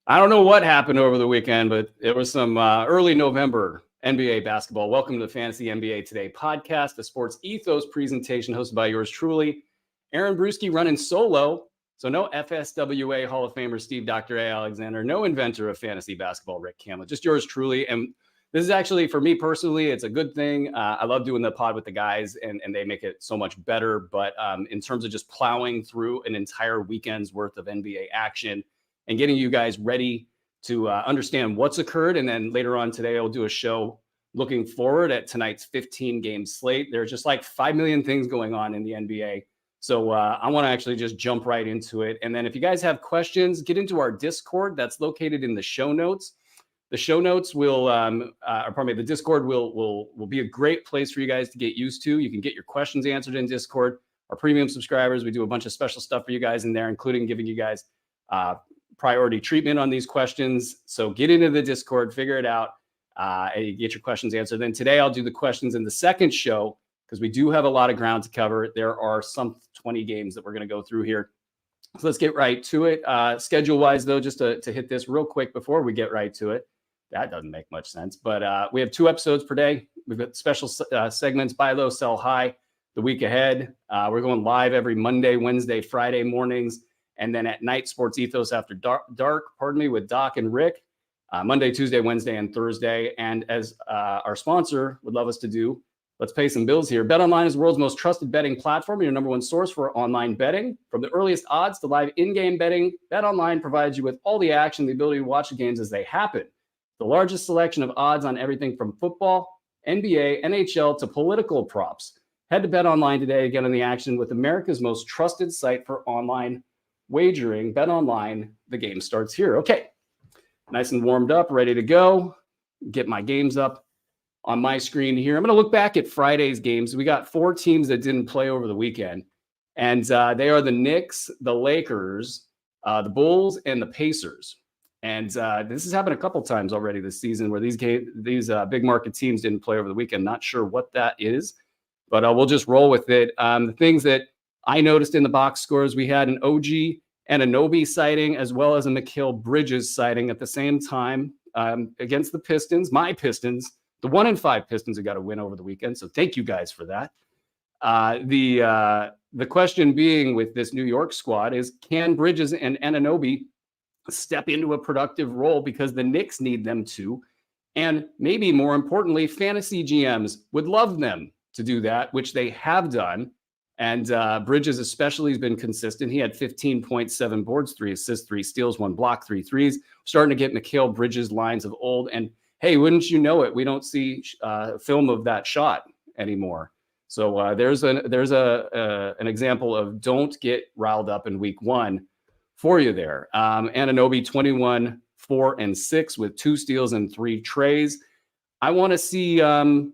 I don't know what happened over the weekend, but it was some early November NBA basketball. Welcome to the Fantasy NBA Today podcast, a sports ethos presentation hosted by yours truly, Aaron Bruski, running solo. So no FSWA Hall of Famer Steve Dr. A. Alexander, no inventor of fantasy basketball Rick Campbell, just yours truly. And this is actually, for me personally, it's a good thing. I love doing the pod with the guys, and they make it so much better. But in terms of just plowing through an entire weekend's worth of NBA action, and getting you guys ready to understand what's occurred. And then later on today, I'll do a show looking forward at tonight's 15-game slate. There's just like 5 million things going on in the NBA. So I want to actually just jump right into it. And then if you guys have questions, get into our Discord that's located in the show notes. The show notes will, the Discord will be a great place for you guys to get used to. You can get your questions answered in Discord. Our premium subscribers, we do a bunch of special stuff for you guys in there, including giving you guys priority treatment on these questions. So get into the Discord, figure it out, and get your questions answered. Then today I'll do the questions in the second show because we do have a lot of ground to cover. There are some 20 games that we're going to go through here. So let's get right to it. Schedule-wise, though, just to hit this real quick before we get right to it. That doesn't make much sense. But we have 2 episodes per day. We've got special segments, buy low, sell high, the week ahead. We're going live every Monday, Wednesday, Friday mornings. And then at night, Sports Ethos After Dark, with Doc and Rick, Monday, Tuesday, Wednesday, and Thursday. And as our sponsor would love us to do, let's pay some bills here. BetOnline is the world's most trusted betting platform and your number one source for online betting. From the earliest odds to live in-game betting, BetOnline provides you with all the action, the ability to watch the games as they happen. The largest selection of odds on everything from football, NBA, NHL, to political props. Head to BetOnline today to get on the action with America's most trusted site for online wagering. BetOnline, the game starts here. Okay, nice and warmed up, ready to go. Get my games up on my screen here. I'm going to look back at Friday's games. We got 4 teams that didn't play over the weekend, and they are the Knicks, the Lakers, the Bulls, and the Pacers. And this has happened a couple times already this season where these big market teams didn't play over the weekend. Not sure what that is, but we'll just roll with it. The things that I noticed in the box scores, we had an OG Anunoby sighting as well as a Mikal Bridges sighting at the same time against the Pistons, my Pistons, the 1-5 Pistons who got a win over the weekend. So thank you guys for that. The question being with this New York squad is, can Bridges and Anunoby step into a productive role because the Knicks need them to? And maybe more importantly, fantasy GMs would love them to do that, which they have done. And Bridges especially has been consistent. He had 15.7 boards, 3 assists, 3 steals, 1 block, 3 threes. Starting to get Mikal Bridges lines of old. And hey, wouldn't you know it, we don't see film of that shot anymore. So there's an example of don't get riled up in week 1 for you there. Anunoby 21, 4, and 6 with 2 steals and 3 trays. I want to see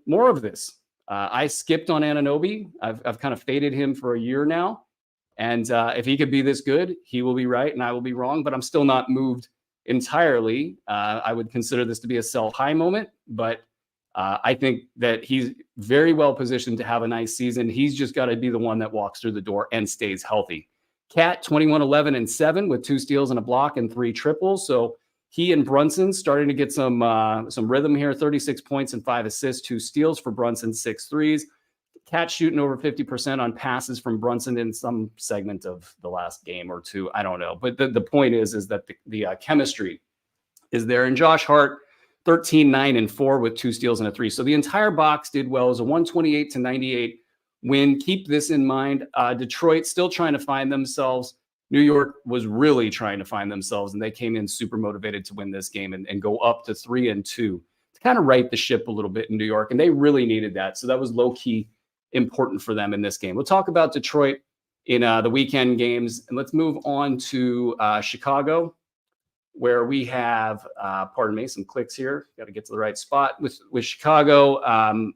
more of this. I skipped on Anunoby. I've kind of faded him for a year now. And if he could be this good, he will be right and I will be wrong, but I'm still not moved entirely. I would consider this to be a sell high moment, but I think that he's very well positioned to have a nice season. He's just got to be the one that walks through the door and stays healthy. Cat 21, 11, and 7 with 2 steals and a block and 3 triples. So he and Brunson starting to get some rhythm here. 36 points and 5 assists, 2 steals for Brunson, 6 threes. Cat shooting over 50% on passes from Brunson in some segment of the last game or 2. I don't know. But the point is that the chemistry is there. And Josh Hart, 13, 9, and 4 with 2 steals and a 3. So the entire box did well. It was a 128-98 win. Keep this in mind. Detroit still trying to find themselves. New York was really trying to find themselves, and they came in super motivated to win this game and go up to 3-2 to kind of right the ship a little bit in New York, and they really needed that. So that was low-key important for them in this game. We'll talk about Detroit in the weekend games, and let's move on to Chicago, where we have, some clicks here. Got to get to the right spot with Chicago.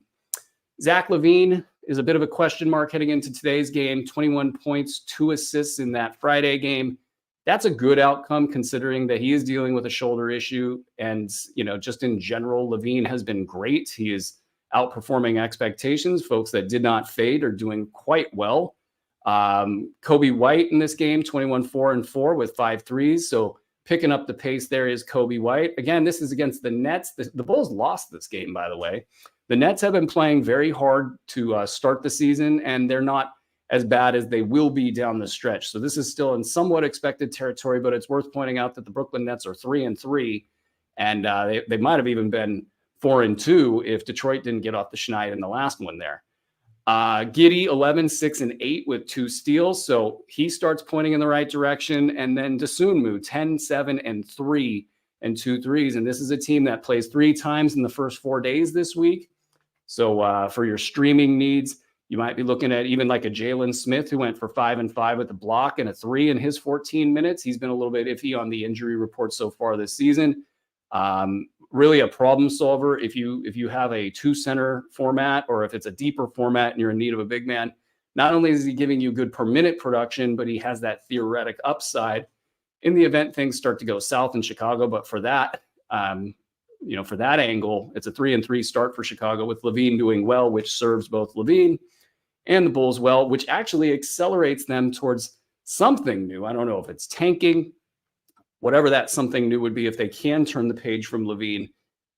Zach LaVine is a bit of a question mark heading into today's game. 21 points, 2 assists in that Friday game. That's a good outcome considering that he is dealing with a shoulder issue. And, just in general, LaVine has been great. He is outperforming expectations. Folks that did not fade are doing quite well. Kobe White in this game, 21, 4, and 4 with 5 threes. So picking up the pace there is Kobe White. Again, this is against the Nets. The Bulls lost this game, by the way. The Nets have been playing very hard to start the season, and they're not as bad as they will be down the stretch. So this is still in somewhat expected territory, but it's worth pointing out that the Brooklyn Nets are 3-3, and they might have even been 4-2 if Detroit didn't get off the schneid in the last one there. Giddey, 11, 6, and 8 with 2 steals. So he starts pointing in the right direction. And then Dosunmu, 10, 7, and 3 and 2 threes. And this is a team that plays 3 times in the first 4 days this week. So for your streaming needs, you might be looking at even like a Jalen Smith, who went for 5 and 5 with a block and a 3 in his 14 minutes. He's been a little bit iffy on the injury report so far this season. Really a problem solver if you have a 2-center format, or if it's a deeper format and you're in need of a big man. Not only is he giving you good per minute production, but he has that theoretic upside in the event things start to go south in Chicago. But for that, for that angle, it's a 3-3 start for Chicago, with LaVine doing well, which serves both LaVine and the Bulls well, which actually accelerates them towards something new. I don't know if it's tanking. Whatever that something new would be, if they can turn the page from LaVine,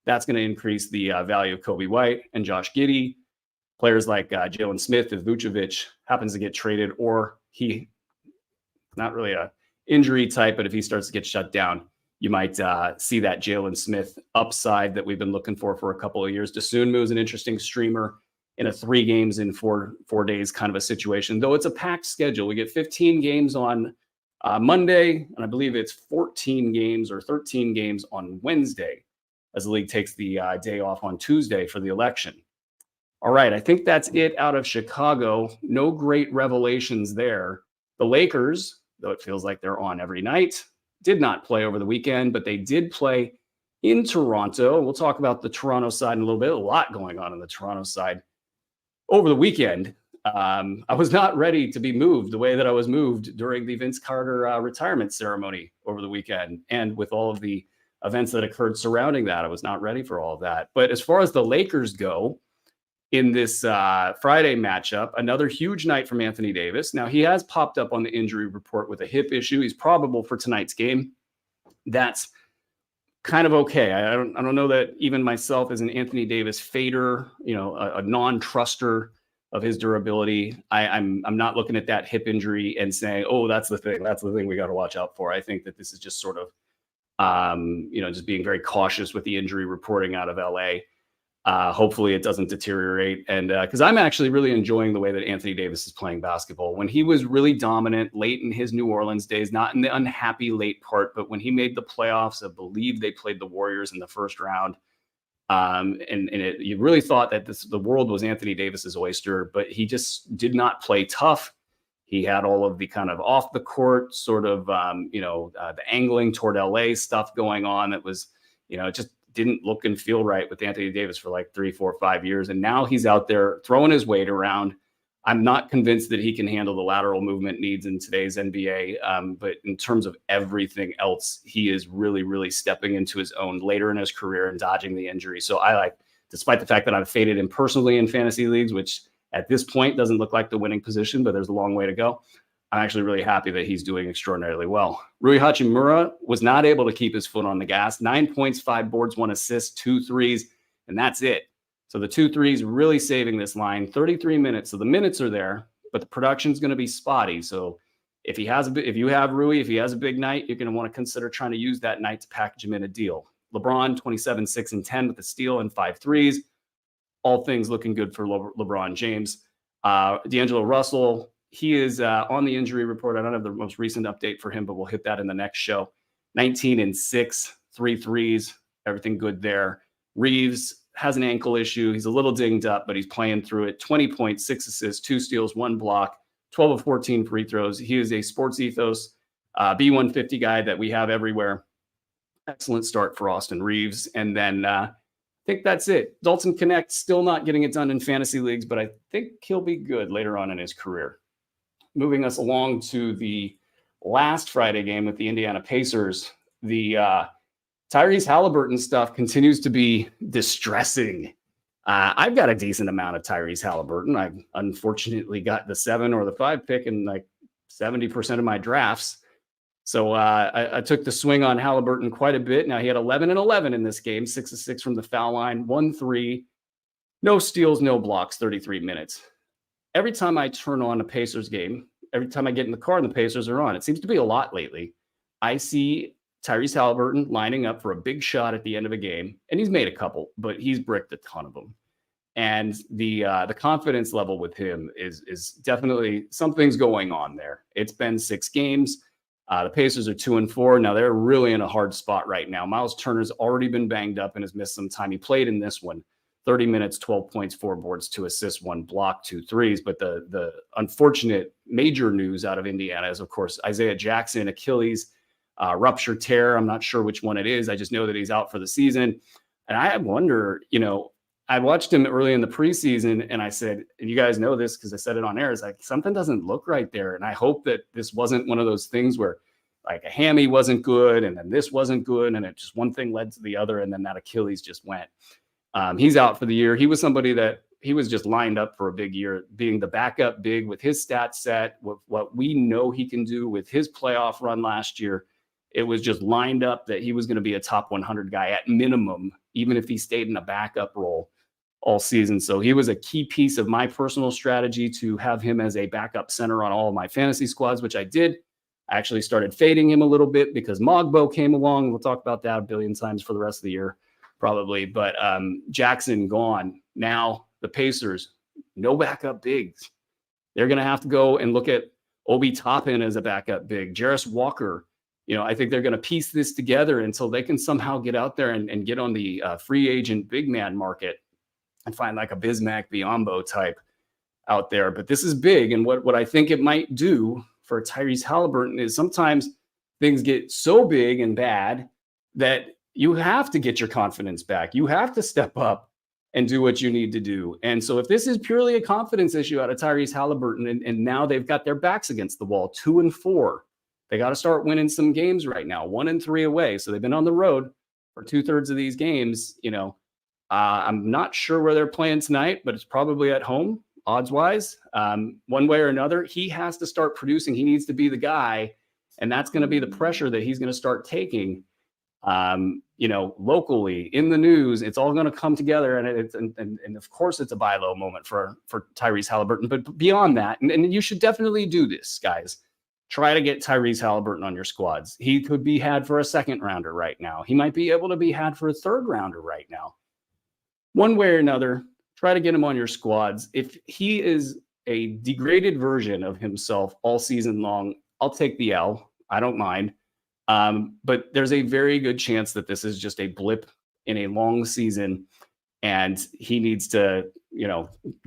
that's going to increase the value of Kobe White and Josh Giddey. Players like Jalen Smith, if Vucevic happens to get traded, or he, not really a injury type, but if he starts to get shut down, you might see that Jalen Smith upside that we've been looking for a couple of years. Dosunmu is an interesting streamer in a 3 games in 4 days kind of a situation, though it's a packed schedule. We get 15 games on Monday, and I believe it's 14 games or 13 games on Wednesday, as the league takes the day off on Tuesday for the election. All right, I think that's it out of Chicago. No great revelations there. The Lakers, though it feels like they're on every night, did not play over the weekend, but they did play in Toronto. We'll talk about the Toronto side in a little bit. A lot going on the Toronto side over the weekend. I was not ready to be moved the way that I was moved during the Vince Carter retirement ceremony over the weekend. And with all of the events that occurred surrounding that, I was not ready for all of that. But as far as the Lakers go in this Friday matchup, another huge night from Anthony Davis. Now, he has popped up on the injury report with a hip issue. He's probable for tonight's game. That's kind of okay. I don't know that even myself as an Anthony Davis fader, a non-truster of his durability, I'm not looking at that hip injury and saying, oh, that's the thing we got to watch out for. I think that this is just sort of, just being very cautious with the injury reporting out of LA. Hopefully it doesn't deteriorate. And because I'm actually really enjoying the way that Anthony Davis is playing basketball. When he was really dominant late in his New Orleans days, not in the unhappy late part, but when he made the playoffs, I believe they played the Warriors in the first round. You really thought that the world was Anthony Davis's oyster, but he just did not play tough. He had all of the kind of off the court sort of, the angling toward LA stuff going on. That was, it just didn't look and feel right with Anthony Davis for like 3, 4, 5 years. And now he's out there throwing his weight around. I'm not convinced that he can handle the lateral movement needs in today's NBA. But in terms of everything else, he is really, really stepping into his own later in his career and dodging the injury. So despite the fact that I've faded him personally in fantasy leagues, which at this point doesn't look like the winning position, but there's a long way to go, I'm actually really happy that he's doing extraordinarily well. Rui Hachimura was not able to keep his foot on the gas. 9 points, 5 boards, 1 assist, 2 threes, and that's it. So the 2 threes really saving this line. 33 minutes. So the minutes are there, but the production's going to be spotty. So if you have Rui, if he has a big night, you're going to want to consider trying to use that night to package him in a deal. LeBron, 27, 6, and 10 with a steal and 5 threes. All things looking good for LeBron James. D'Angelo Russell, he is on the injury report. I don't have the most recent update for him, but we'll hit that in the next show. 19 and 6, 3 threes, everything good there. Reeves has an ankle issue. He's a little dinged up, but he's playing through it. 20 points, 6 assists, 2 steals, 1 block, 12 of 14 free throws. He is a sports ethos B150 guy that we have everywhere. Excellent start for Austin Reeves. And then I think that's it. Dalton Connect still not getting it done in fantasy leagues, but I think he'll be good later on in his career. Moving us along to the last Friday game with the Indiana Pacers, the Tyrese Halliburton stuff continues to be distressing. I've got a decent amount of Tyrese Halliburton. I've unfortunately got the 7 or the 5 pick in like 70% of my drafts. So I took the swing on Halliburton quite a bit. Now he had 11 and 11 in this game, 6 of 6 from the foul line, 1-3, no steals, no blocks, 33 minutes. Every time I turn on a Pacers game, every time I get in the car and the Pacers are on, it seems to be a lot lately, I see Tyrese Halliburton lining up for a big shot at the end of a game, and he's made a couple, but he's bricked a ton of them. And the confidence level with him is definitely something's going on there. It's been 6 games. The Pacers are 2-4. Now they're really in a hard spot right now. Miles Turner's already been banged up and has missed some time. He played in this one, 30 minutes, 12 points, 4 boards, 2 assists, 1 block, 2 threes. But the unfortunate major news out of Indiana is, of course, Isaiah Jackson, Achilles rupture tear. I'm not sure which one it is. I just know that he's out for the season. And I wonder, I watched him early in the preseason and I said, and you guys know this because I said it on air, is like something doesn't look right there. And I hope that this wasn't one of those things where like a hammy wasn't good and then this wasn't good and it just one thing led to the other and then that Achilles just went. He's out for the year. He was somebody that he was just lined up for a big year, being the backup big with his stat set, with what we know he can do with his playoff run last year. It was just lined up that he was going to be a top 100 guy at minimum, even if he stayed in a backup role all season. So he was a key piece of my personal strategy to have him as a backup center on all of my fantasy squads, which I did. I actually started fading him a little bit because Mogbo came along. We'll talk about that a billion times for the rest of the year, probably. But Jackson gone. Now the Pacers, no backup bigs. They're going to have to go and look at Obi Toppin as a backup big. Jarris Walker, I think they're going to piece this together until they can somehow get out there and get on the free agent big man market and find like a Bismack Biyombo type out there. But this is big. And what I think it might do for Tyrese Halliburton is sometimes things get so big and bad that you have to get your confidence back. You have to step up and do what you need to do. And so if this is purely a confidence issue out of Tyrese Halliburton, and now they've got their backs against the wall, 2-4, they got to start winning some games right now, 1-3 away. So they've been on the road for 2/3 of these games. I'm not sure where they're playing tonight, but it's probably at home, odds-wise. One way or another, he has to start producing. He needs to be the guy, and that's going to be the pressure that he's going to start taking. Locally in the news, it's all going to come together, and of course, it's a buy low moment for Tyrese Halliburton. But beyond that, and you should definitely do this, guys. Try to get Tyrese Halliburton on your squads. He could be had for a second rounder right now. He might be able to be had for a third rounder right now. One way or another, try to get him on your squads. If he is a degraded version of himself all season long, I'll take the L. I don't mind. But there's a very good chance that this is just a blip in a long season and he needs to,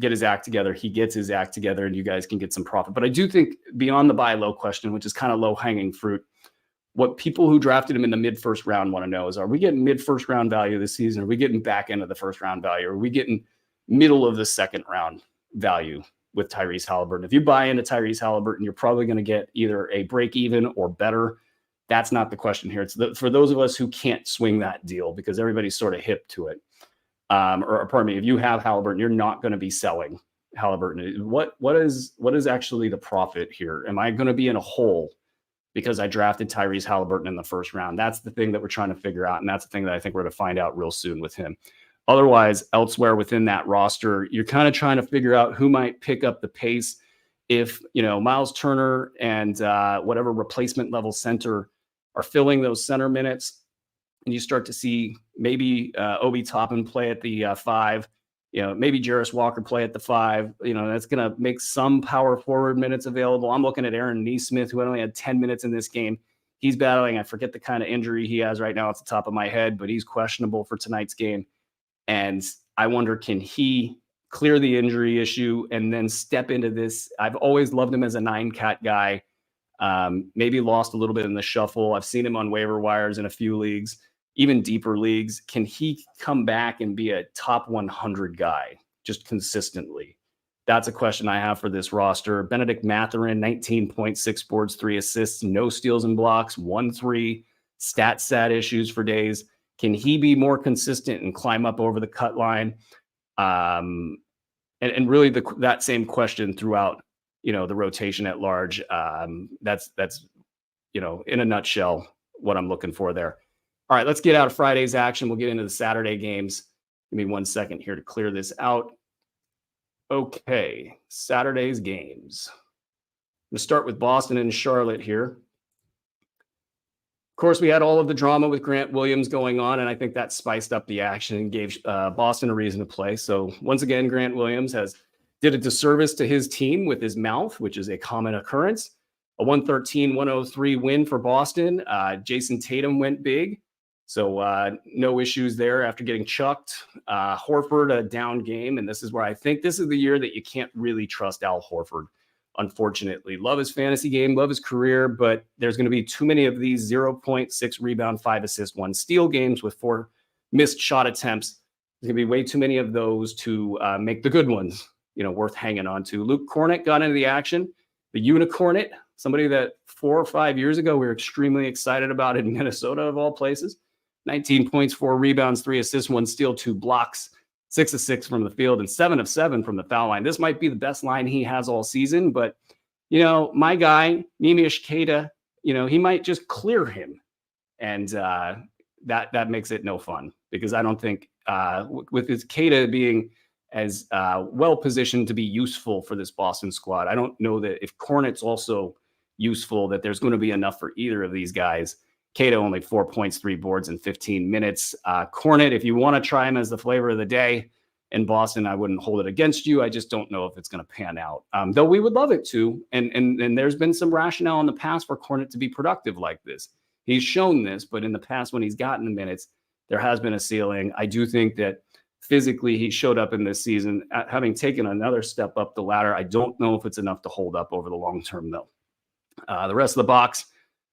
get his act together. He gets his act together and you guys can get some profit. But I do think beyond the buy low question, which is kind of low hanging fruit, what people who drafted him in the mid-first round want to know is, are we getting mid-first round value this season? Are we getting back end of the first round value? Are we getting middle of the second round value with Tyrese Halliburton? If you buy into Tyrese Halliburton, you're probably going to get either a break even or better. That's not the question here. It's for those of us who can't swing that deal because everybody's sort of hip to it. Or pardon me, if you have Halliburton, you're not going to be selling Halliburton. What is actually the profit here? Am I going to be in a hole because I drafted Tyrese Halliburton in the first round? That's the thing that we're trying to figure out. And that's the thing that I think we're going to find out real soon with him. Otherwise, elsewhere within that roster, you're kind of trying to figure out who might pick up the pace. If, Miles Turner and whatever replacement level center are filling those center minutes, and you start to see maybe Obi Toppin play at the 5, maybe Jarris Walker play at the 5, that's going to make some power forward minutes available. I'm looking at Aaron Nesmith, who only had 10 minutes in this game. He's battling, I forget the kind of injury he has right now off the top of my head, but he's questionable for tonight's game. And I wonder, can he clear the injury issue and then step into this? I've always loved him as a 9-cat guy. Maybe lost a little bit in the shuffle. I've seen him on waiver wires in a few leagues, even deeper leagues. Can he come back and be a top 100 guy just consistently? That's a question I have for this roster. Benedict Mathurin, 19.6 boards, 3 assists, no steals and blocks, 1-3, stat issues for days. Can he be more consistent and climb up over the cut line? And really that same question throughout, the rotation at large. That's in a nutshell, what I'm looking for there. All right, let's get out of Friday's action. We'll get into the Saturday games. Give me 1 second here to clear this out. Okay, Saturday's games. I'm going to start with Boston and Charlotte here. Of course, we had all of the drama with Grant Williams going on, and I think that spiced up the action and gave Boston a reason to play. So once again, Grant Williams did a disservice to his team with his mouth, which is a common occurrence. A 113-103 win for Boston. Jason Tatum went big. So no issues there after getting chucked. Horford, a down game. And this is where I think this is the year that you can't really trust Al Horford, unfortunately. Love his fantasy game, love his career, but there's going to be too many of these 0.6 rebound, 5 assist, 1 steal games with 4 missed shot attempts. There's going to be way too many of those to make the good ones, worth hanging on to. Luke Kornet got into the action. The Unicornet, somebody that 4 or 5 years ago we were extremely excited about in Minnesota, of all places. 19 points, 4 rebounds, 3 assists, 1 steal, 2 blocks, 6 of 6 from the field, and 7 of 7 from the foul line. This might be the best line he has all season, but, my guy, Nemish Keita, he might just clear him. And that makes it no fun, because I don't think with his Keita being as well-positioned to be useful for this Boston squad, I don't know that if Kornet's also useful, that there's going to be enough for either of these guys. Keita only 4 points, 3 boards in 15 minutes. Kornet, if you want to try him as the flavor of the day in Boston, I wouldn't hold it against you. I just don't know if it's going to pan out, though we would love it to. And there's been some rationale in the past for Kornet to be productive like this. He's shown this, but in the past when he's gotten the minutes, there has been a ceiling. I do think that physically he showed up in this season, having taken another step up the ladder. I don't know if it's enough to hold up over the long term, though. The rest of the box,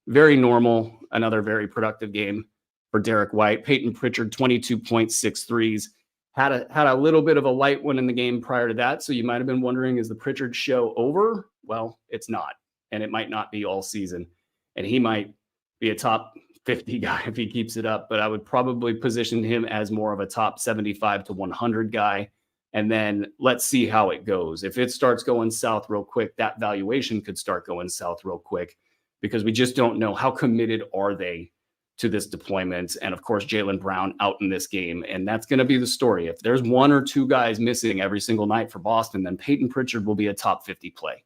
very normal. Another very productive game for Derek White. Peyton Pritchard, 22.6 threes. Had a little bit of a light one in the game prior to that. So you might have been wondering, is the Pritchard show over? Well, it's not. And it might not be all season. And he might be a top 50 guy if he keeps it up. But I would probably position him as more of a top 75 to 100 guy. And then let's see how it goes. If it starts going south real quick, that valuation could start going south real quick, because we just don't know how committed are they to this deployment. And of course, Jaylen Brown out in this game. And that's going to be the story. If there's 1 or 2 guys missing every single night for Boston, then Peyton Pritchard will be a top 50 play.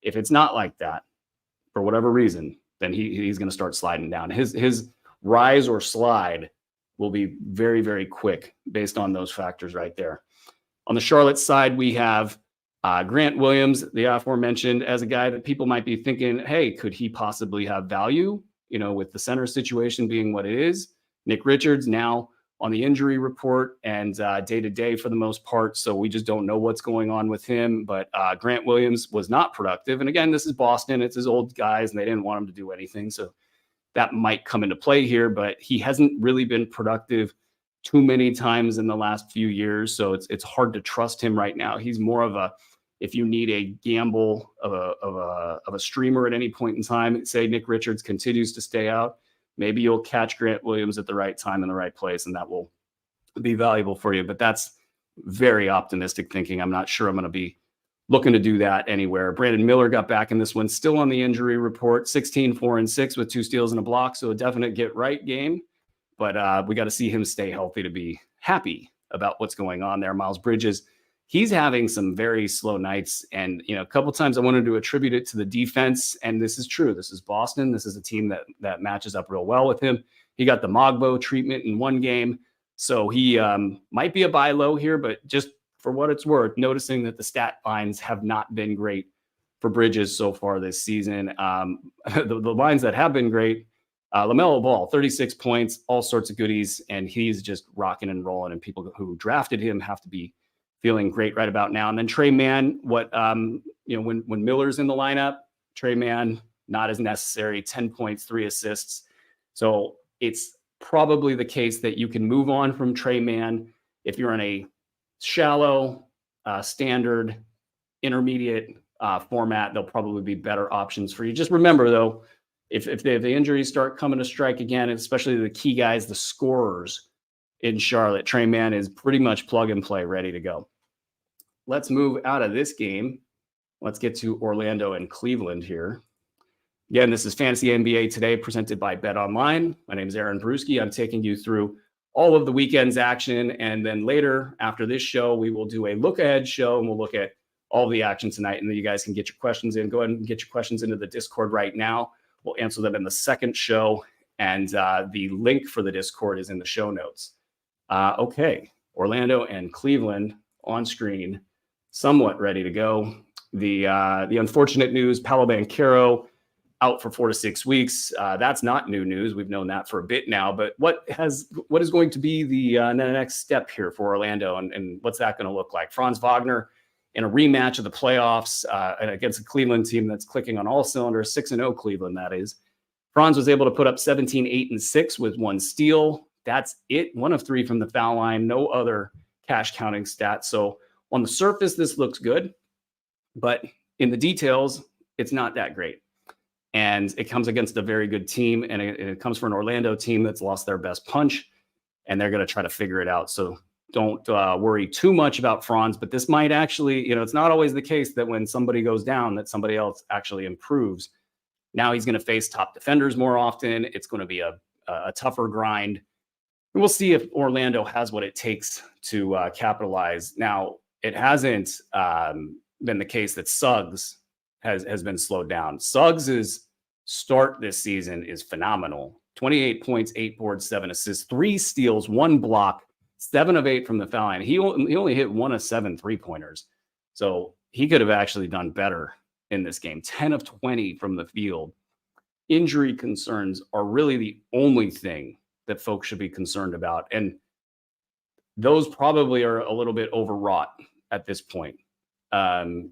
If it's not like that, for whatever reason, then he's going to start sliding down. His rise or slide will be very, very quick based on those factors right there. On the Charlotte side, we have Grant Williams, the aforementioned, as a guy that people might be thinking, hey, could he possibly have value, with the center situation being what it is. Nick Richards now on the injury report and day-to-day for the most part, so we just don't know what's going on with him. But Grant Williams was not productive. And again, this is Boston. It's his old guys, and they didn't want him to do anything. So that might come into play here, but he hasn't really been productive too many times in the last few years. So it's hard to trust him right now. He's more of a, if you need a gamble of a streamer at any point in time, say Nick Richards continues to stay out, maybe you'll catch Grant Williams at the right time in the right place, and that will be valuable for you. But that's very optimistic thinking. I'm not sure I'm going to be looking to do that anywhere. Brandon Miller got back in this one, still on the injury report, 16, 4, and 6 with 2 steals and a block. So a definite get right game. But we got to see him stay healthy to be happy about what's going on there. Miles Bridges, he's having some very slow nights. And, a couple times I wanted to attribute it to the defense. And this is true. This is Boston. This is a team that matches up real well with him. He got the Mogbo treatment in one game. So he might be a buy low here, but just for what it's worth, noticing that the stat lines have not been great for Bridges so far this season. The lines that have been great, LaMelo Ball, 36 points, all sorts of goodies, and he's just rocking and rolling, and people who drafted him have to be feeling great right about now. And then Trey Mann, when Miller's in the lineup, Trey Mann, not as necessary, 10 points, 3 assists. So it's probably the case that you can move on from Trey Mann if you're in a shallow, standard, intermediate format. There'll probably be better options for you. Just remember, though, if the injuries start coming to strike again, especially the key guys, the scorers in Charlotte, Trey Mann is pretty much plug and play, ready to go. Let's move out of this game. Let's get to Orlando and Cleveland here. Again, this is Fantasy NBA Today, presented by Bet Online. My name is Aaron Bruski. I'm taking you through all of the weekend's action. And then later, after this show, we will do a look-ahead show, and we'll look at all the action tonight. And then you guys can get your questions in. Go ahead and get your questions into the Discord right now. We'll answer them in the second show. And the link for the Discord is in the show notes. Okay, Orlando and Cleveland on screen, somewhat ready to go. The unfortunate news, Paolo Banchero out for 4 to 6 weeks. That's not new news. We've known that for a bit now. But what is going to be the next step here for Orlando, and what's that going to look like? Franz Wagner in a rematch of the playoffs against a Cleveland team that's clicking on all cylinders, 6-0 Cleveland, that is. Franz was able to put up 17, 8, and 6 with 1 steal. That's it. 1 of 3 from the foul line. No other cash counting stats. So on the surface, this looks good. But in the details, it's not that great. And it comes against a very good team, and it comes for an Orlando team that's lost their best punch, and they're going to try to figure it out. So don't worry too much about Franz, but this might actually, it's not always the case that when somebody goes down that somebody else actually improves. Now he's going to face top defenders more often. It's going to be a tougher grind. And we'll see if Orlando has what it takes to capitalize. Now, it hasn't been the case that Suggs has been slowed down. Suggs' start this season is phenomenal. 28 points, 8 boards, 7 assists, 3 steals, 1 block, 7 of 8 from the foul line. He only hit 1 of 7 3-pointers. So he could have actually done better in this game. 10 of 20 from the field. Injury concerns are really the only thing that folks should be concerned about. And those probably are a little bit overwrought at this point.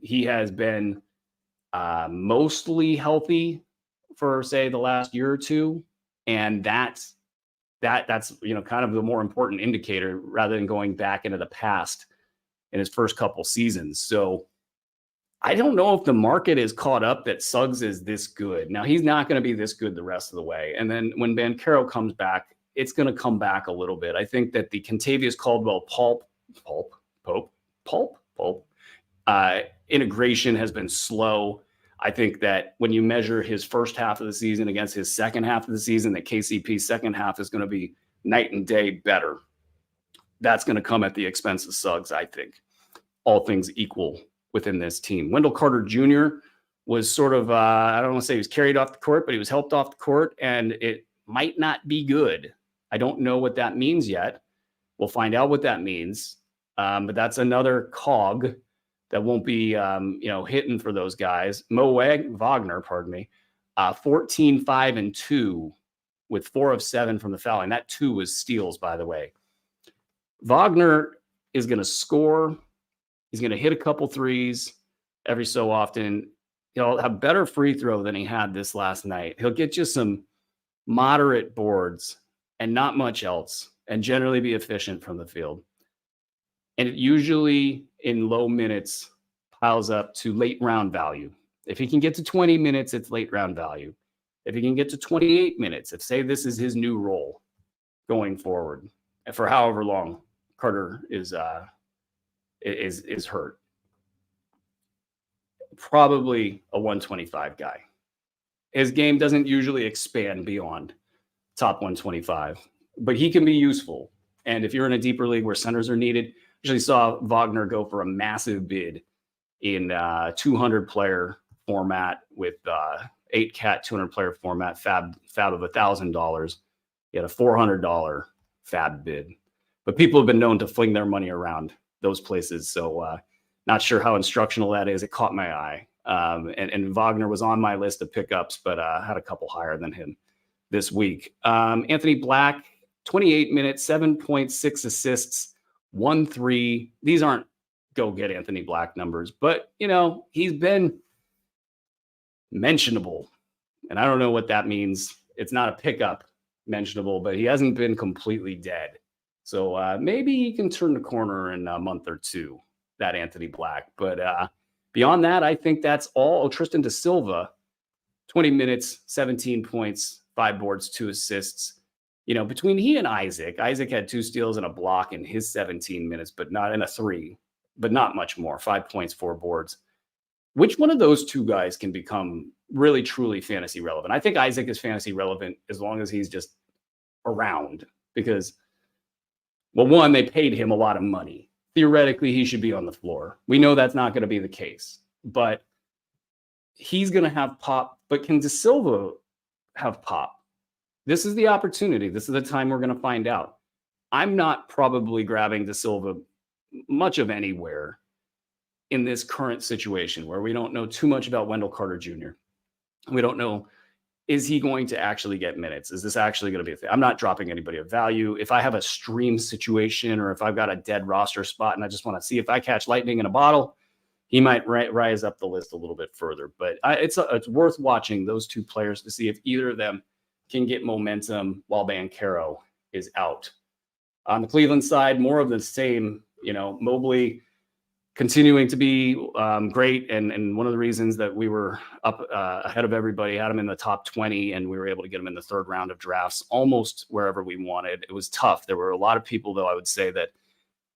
He has been mostly healthy for, say, the last year or two. And that's kind of the more important indicator rather than going back into the past in his first couple seasons. So I don't know if the market is caught up that Suggs is this good. Now, he's not going to be this good the rest of the way. And then when Banchero comes back, it's going to come back a little bit. I think that the Kentavious Caldwell-Pope integration has been slow. I think that when you measure his first half of the season against his second half of the season, that KCP's second half is going to be night and day better. That's going to come at the expense of Suggs, I think, all things equal within this team. Wendell Carter Jr. was sort of, I don't want to say he was carried off the court, but he was helped off the court, and it might not be good. I don't know what that means yet. We'll find out what that means. But that's another cog that won't be, hitting for those guys. Wagner, 14, 5, and 2 with 4 of 7 from the foul line. That 2 was steals, by the way. Wagner is going to score. He's going to hit a couple threes every so often. He'll have better free throw than he had this last night. He'll get you some moderate boards and not much else, and generally be efficient from the field. And it usually in low minutes piles up to late round value. If he can get to 20 minutes, it's late round value. If he can get to 28 minutes, if say this is his new role going forward, and for however long Carter is hurt, probably a 125 guy. His game doesn't usually expand beyond top 125, but he can be useful. And if you're in a deeper league where centers are needed, actually saw Wagner go for a massive bid in 200-player format with 8-cat 200-player format, fab of $1,000. He had a $400 fab bid. But people have been known to fling their money around those places, so not sure how instructional that is. It caught my eye. And Wagner was on my list of pickups, but had a couple higher than him this week. Anthony Black, 28 minutes, 7.6 assists, 1 3. These aren't go get Anthony Black numbers, but he's been mentionable, and I don't know what that means. It's not a pickup mentionable, but he hasn't been completely dead. So maybe he can turn the corner in a month or two, that Anthony Black. But beyond that, I think that's all. Oh, Tristan da Silva, 20 minutes, 17 points, 5 boards, 2 assists. Between he and Isaac had 2 steals and a block in his 17 minutes, but not in a 3, but not much more. 5 points, 4 boards. which one of those two guys can become really, truly fantasy relevant? I think Isaac is fantasy relevant as long as he's just around because, well, one, they paid him a lot of money. Theoretically, he should be on the floor. We know that's not going to be the case, but he's going to have pop. But can De Silva have pop? This is the opportunity. This is the time we're going to find out. I'm not probably grabbing De Silva much of anywhere in this current situation where we don't know too much about Wendell Carter Jr. We don't know, is he going to actually get minutes? Is this actually going to be a thing? I'm not dropping anybody of value. If I have a stream situation or if I've got a dead roster spot and I just want to see if I catch lightning in a bottle, he might rise up the list a little bit further. But it's worth watching those two players to see if either of them can get momentum while Banchero is out. On the Cleveland side, more of the same, Mobley continuing to be great. And one of the reasons that we were up ahead of everybody, had him in the top 20, and we were able to get him in the third round of drafts, almost wherever we wanted. It was tough. There were a lot of people, though, I would say, that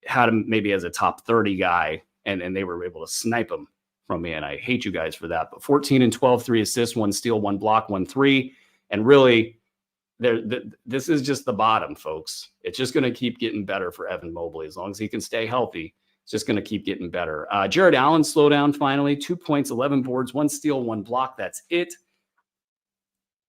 had him maybe as a top 30 guy, and they were able to snipe him from me. And I hate you guys for that. But 14 and 12, 3 assists, 1 steal, 1 block, 1 3. And really, this is just the bottom, folks. It's just going to keep getting better for Evan Mobley. As long as he can stay healthy, it's just going to keep getting better. Jared Allen, slow down finally. 2 points, 11 boards, 1 steal, 1 block. That's it.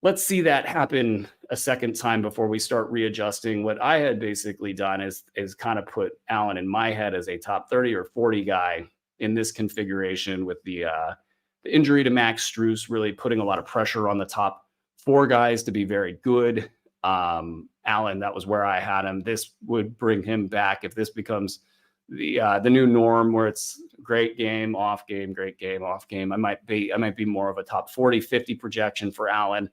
Let's see that happen a second time before we start readjusting. What I had basically done is kind of put Allen in my head as a top 30 or 40 guy in this configuration, with the injury to Max Strus really putting a lot of pressure on the top 4 guys to be very good. Allen, that was where I had him. This would bring him back if this becomes the new norm, where it's great game, off game, great game, off game. I might be more of a top 40, 50 projection for Allen,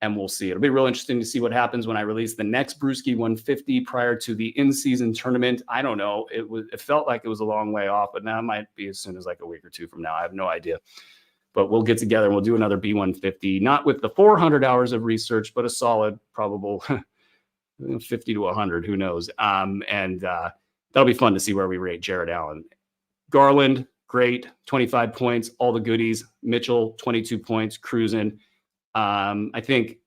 and we'll see. It'll be real interesting to see what happens when I release the next Bruski 150 prior to the in-season tournament. I don't know. It felt like it was a long way off, but now it might be as soon as like a week or two from now. I have no idea. But we'll get together and we'll do another B150, not with the 400 hours of research, but a solid probable 50 to 100, who knows. That'll be fun to see where we rate Jared Allen. Garland, great, 25 points, all the goodies. Mitchell, 22 points, cruising. I think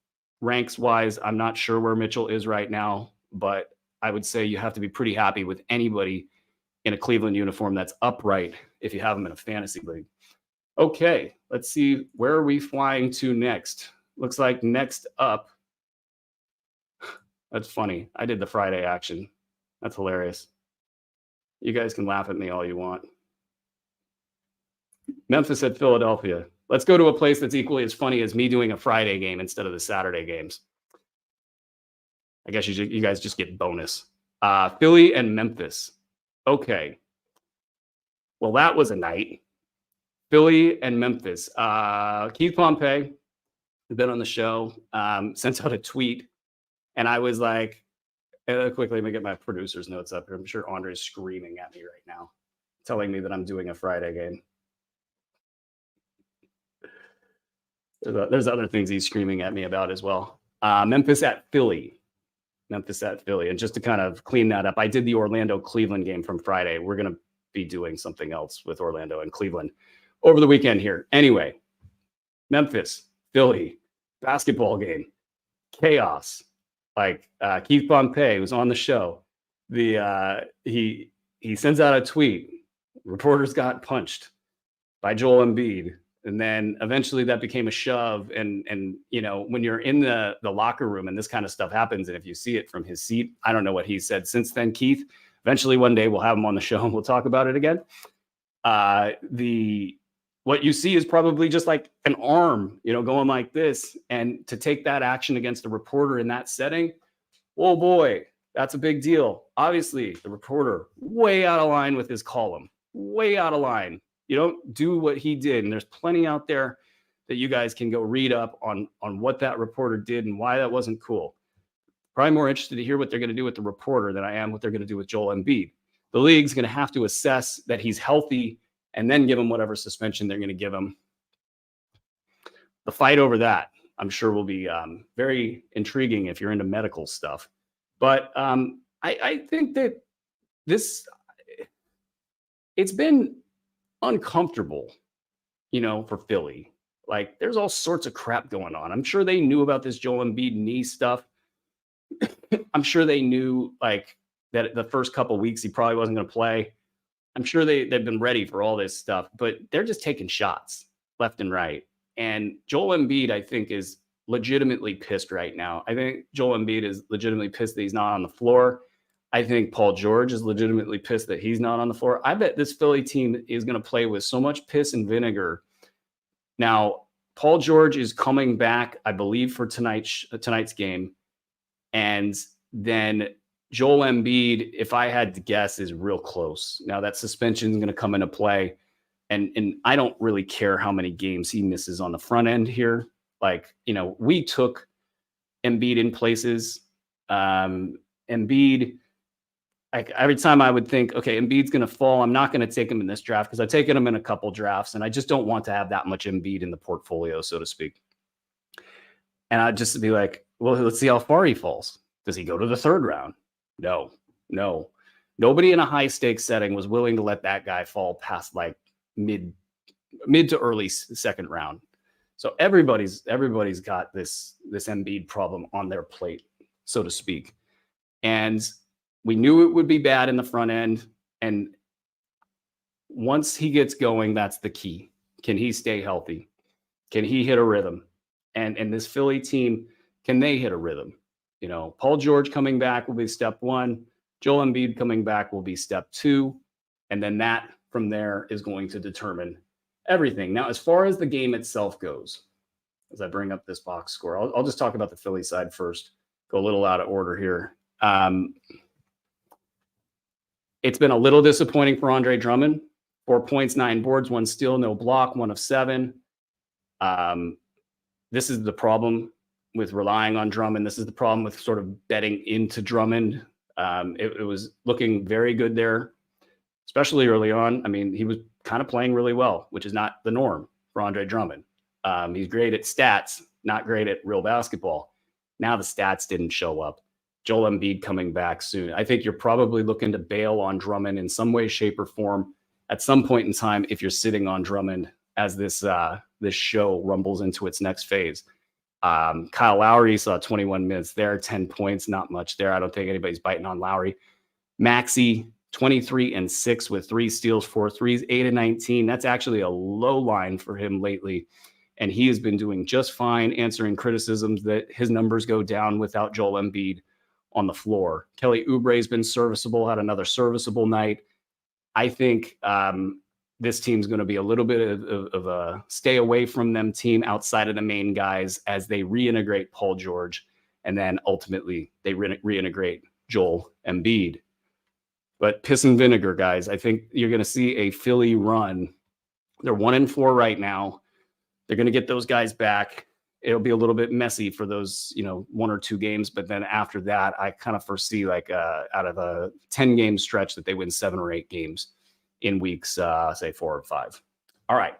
ranks-wise, I'm not sure where Mitchell is right now, but I would say you have to be pretty happy with anybody in a Cleveland uniform that's upright if you have them in a fantasy league. Okay, let's see, where are we flying to next? Looks like next up, that's funny. I did the Friday action. That's hilarious. You guys can laugh at me all you want. Memphis at Philadelphia. Let's go to a place that's equally as funny as me doing a Friday game instead of the Saturday games. I guess you guys just get bonus. Philly and Memphis. Okay. Well, that was a night. Philly and Memphis. Keith Pompey, who's been on the show, sent out a tweet, and I was like, quickly, let me get my producer's notes up here. I'm sure Andre's screaming at me right now, telling me that I'm doing a Friday game. There's other things he's screaming at me about as well. Memphis at Philly. And just to kind of clean that up, I did the Orlando-Cleveland game from Friday. We're going to be doing something else with Orlando and Cleveland over the weekend here. Anyway, Memphis, Philly, basketball game, chaos. Like Keith Pompey was on the show. He sends out a tweet. Reporters got punched by Joel Embiid. And then eventually that became a shove. And when you're in the locker room and this kind of stuff happens, and if you see it from his seat, I don't know what he said since then, Keith. Eventually one day we'll have him on the show and we'll talk about it again. What you see is probably just like an arm, going like this. And to take that action against a reporter in that setting, oh boy, that's a big deal. Obviously, the reporter way out of line with his column, way out of line. You don't do what he did. And there's plenty out there that you guys can go read up on what that reporter did and why that wasn't cool. Probably more interested to hear what they're going to do with the reporter than I am what they're going to do with Joel Embiid. The league's going to have to assess that he's healthy and then give him whatever suspension they're going to give him. The fight over that, I'm sure, will be very intriguing if you're into medical stuff. But I think that it's been uncomfortable, for Philly. Like, there's all sorts of crap going on. I'm sure they knew about this Joel Embiid knee stuff. I'm sure they knew like that the first couple of weeks he probably wasn't going to play. I'm sure they've been ready for all this stuff, but they're just taking shots left and right. And Joel Embiid, I think, is legitimately pissed right now. I think Joel Embiid is legitimately pissed that he's not on the floor. I think Paul George is legitimately pissed that he's not on the floor. I bet this Philly team is going to play with so much piss and vinegar. Now, Paul George is coming back, I believe, for tonight's game. And then Joel Embiid, if I had to guess, is real close. Now, that suspension is going to come into play. And I don't really care how many games he misses on the front end here. Like, we took Embiid in places. Embiid, like every time I would think, okay, Embiid's going to fall. I'm not going to take him in this draft because I've taken him in a couple drafts, and I just don't want to have that much Embiid in the portfolio, so to speak. And I'd just be like, well, let's see how far he falls. Does he go to the third round? No. Nobody in a high stakes setting was willing to let that guy fall past like mid to early second round. So everybody's got this Embiid problem on their plate, so to speak. And we knew it would be bad in the front end. And once he gets going, that's the key. Can he stay healthy? Can he hit a rhythm? And this Philly team, can they hit a rhythm? Paul George coming back will be step one. Joel Embiid coming back will be step two. And then that from there is going to determine everything. Now, as far as the game itself goes, as I bring up this box score, I'll just talk about the Philly side first. Go a little out of order here. It's been a little disappointing for Andre Drummond. 4 points, 9 boards, 1 steal, no block, 1 of 7. This is the problem with relying on Drummond. This is the problem with sort of betting into Drummond. It was looking very good there, especially early on. I mean, he was kind of playing really well, which is not the norm for Andre Drummond. He's great at stats, not great at real basketball. Now the stats didn't show up. Joel Embiid coming back soon. I think you're probably looking to bail on Drummond in some way, shape, or form at some point in time if you're sitting on Drummond as this show rumbles into its next phase. Kyle Lowry saw 21 minutes there, 10 points, not much there. I don't think anybody's biting on Lowry. Maxey, 23-6 with 3 steals, 4 threes, 8-19. That's actually a low line for him lately. And he has been doing just fine, answering criticisms that his numbers go down without Joel Embiid on the floor. Kelly Oubre has been serviceable, had another serviceable night. I think this team's going to be a little bit of a stay away from them team outside of the main guys as they reintegrate Paul George, and then ultimately they reintegrate Joel Embiid. But piss and vinegar, guys. I think you're going to see a Philly run. They're 1-4 right now. They're going to get those guys back. It'll be a little bit messy for those, 1 or 2 games. But then after that, I kind of foresee like out of a 10-game stretch that they win 7 or 8 games in weeks, say 4 or 5. All right.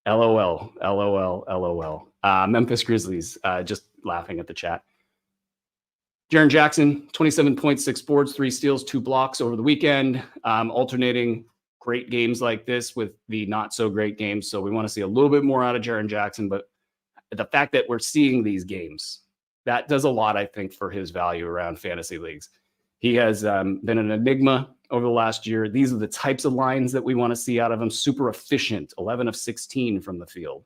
LOL. Memphis Grizzlies, just laughing at the chat. Jaren Jackson, 27.6 boards, 3 steals, 2 blocks over the weekend, alternating great games like this with the not so great games. So we want to see a little bit more out of Jaren Jackson, but the fact that we're seeing these games, that does a lot, I think, for his value around fantasy leagues. He has been an enigma over the last year. These are the types of lines that we want to see out of him. Super efficient, 11 of 16 from the field,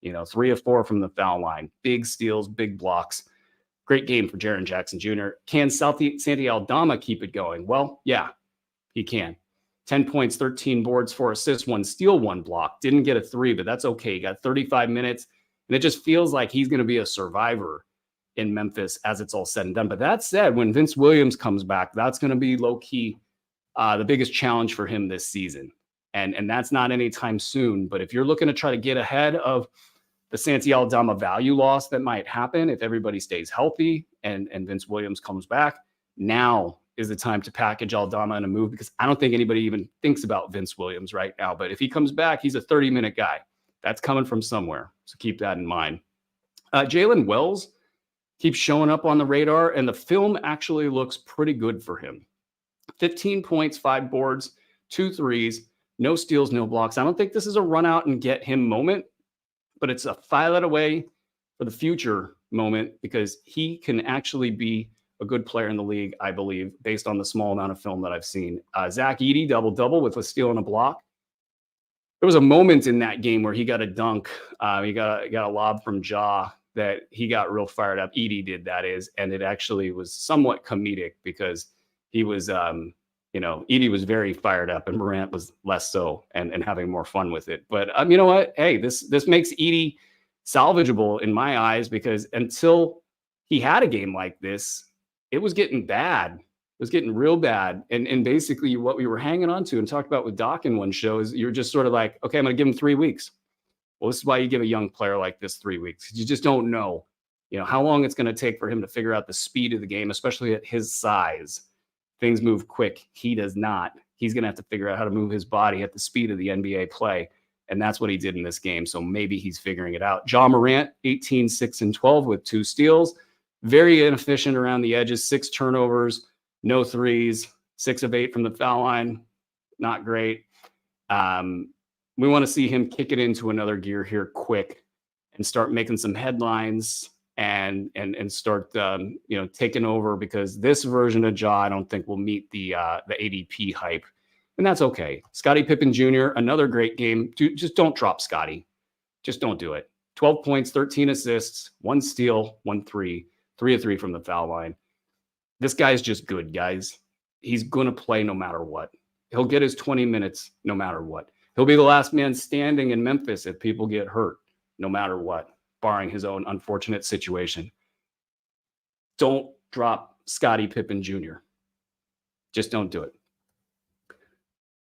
3 of 4 from the foul line, big steals, big blocks. Great game for Jaren Jackson Jr. Can Santi Aldama keep it going? Well, yeah, he can. 10 points, 13 boards, 4 assists, 1 steal, 1 block. Didn't get a 3, but that's okay. He got 35 minutes, and it just feels like he's going to be a survivor in Memphis as it's all said and done. But that said, when Vince Williams comes back, that's going to be low-key the biggest challenge for him this season. And that's not anytime soon. But if you're looking to try to get ahead of the Santi Aldama value loss that might happen if everybody stays healthy and Vince Williams comes back, now is the time to package Aldama in a move, because I don't think anybody even thinks about Vince Williams right now. But if he comes back, he's a 30-minute guy. That's coming from somewhere. So keep that in mind. Jalen Wells keeps showing up on the radar, and the film actually looks pretty good for him. 15 points, 5 boards, 2 threes, no steals, no blocks. I don't think this is a run out and get him moment, but it's a file it away for the future moment because he can actually be a good player in the league, I believe, based on the small amount of film that I've seen. Zach Edey, double-double with a steal and a block. There was a moment in that game where he got a dunk. He got a lob from Ja that he got real fired up. Edey did, that is, and it actually was somewhat comedic because he was, Edey was very fired up and Morant was less so and having more fun with it. But you know what? Hey, this makes Edey salvageable in my eyes because until he had a game like this, it was getting bad. It was getting real bad. And basically what we were hanging on to and talked about with Doc in one show is you're just sort of like, okay, I'm going to give him 3 weeks. Well, this is why you give a young player like this 3 weeks. You just don't know, how long it's going to take for him to figure out the speed of the game, especially at his size. Things move quick. He does not. He's going to have to figure out how to move his body at the speed of the NBA play. And that's what he did in this game. So maybe he's figuring it out. Ja Morant, 18, 6, and 12 with 2 steals. Very inefficient around the edges, 6 turnovers, no threes, 6 of 8 from the foul line. Not great. We want to see him kick it into another gear here quick and start making some headlines and start taking over because this version of Ja I don't think will meet the ADP hype. And that's okay. Scottie Pippen Jr., another great game. Dude, just don't drop Scottie. Just don't do it. 12 points, 13 assists, 1 steal, 1 3, 3 of 3 from the foul line. This guy's just good, guys. He's going to play no matter what. He'll get his 20 minutes no matter what. He'll be the last man standing in Memphis if people get hurt, no matter what, barring his own unfortunate situation. Don't drop Scottie Pippen Jr. Just don't do it.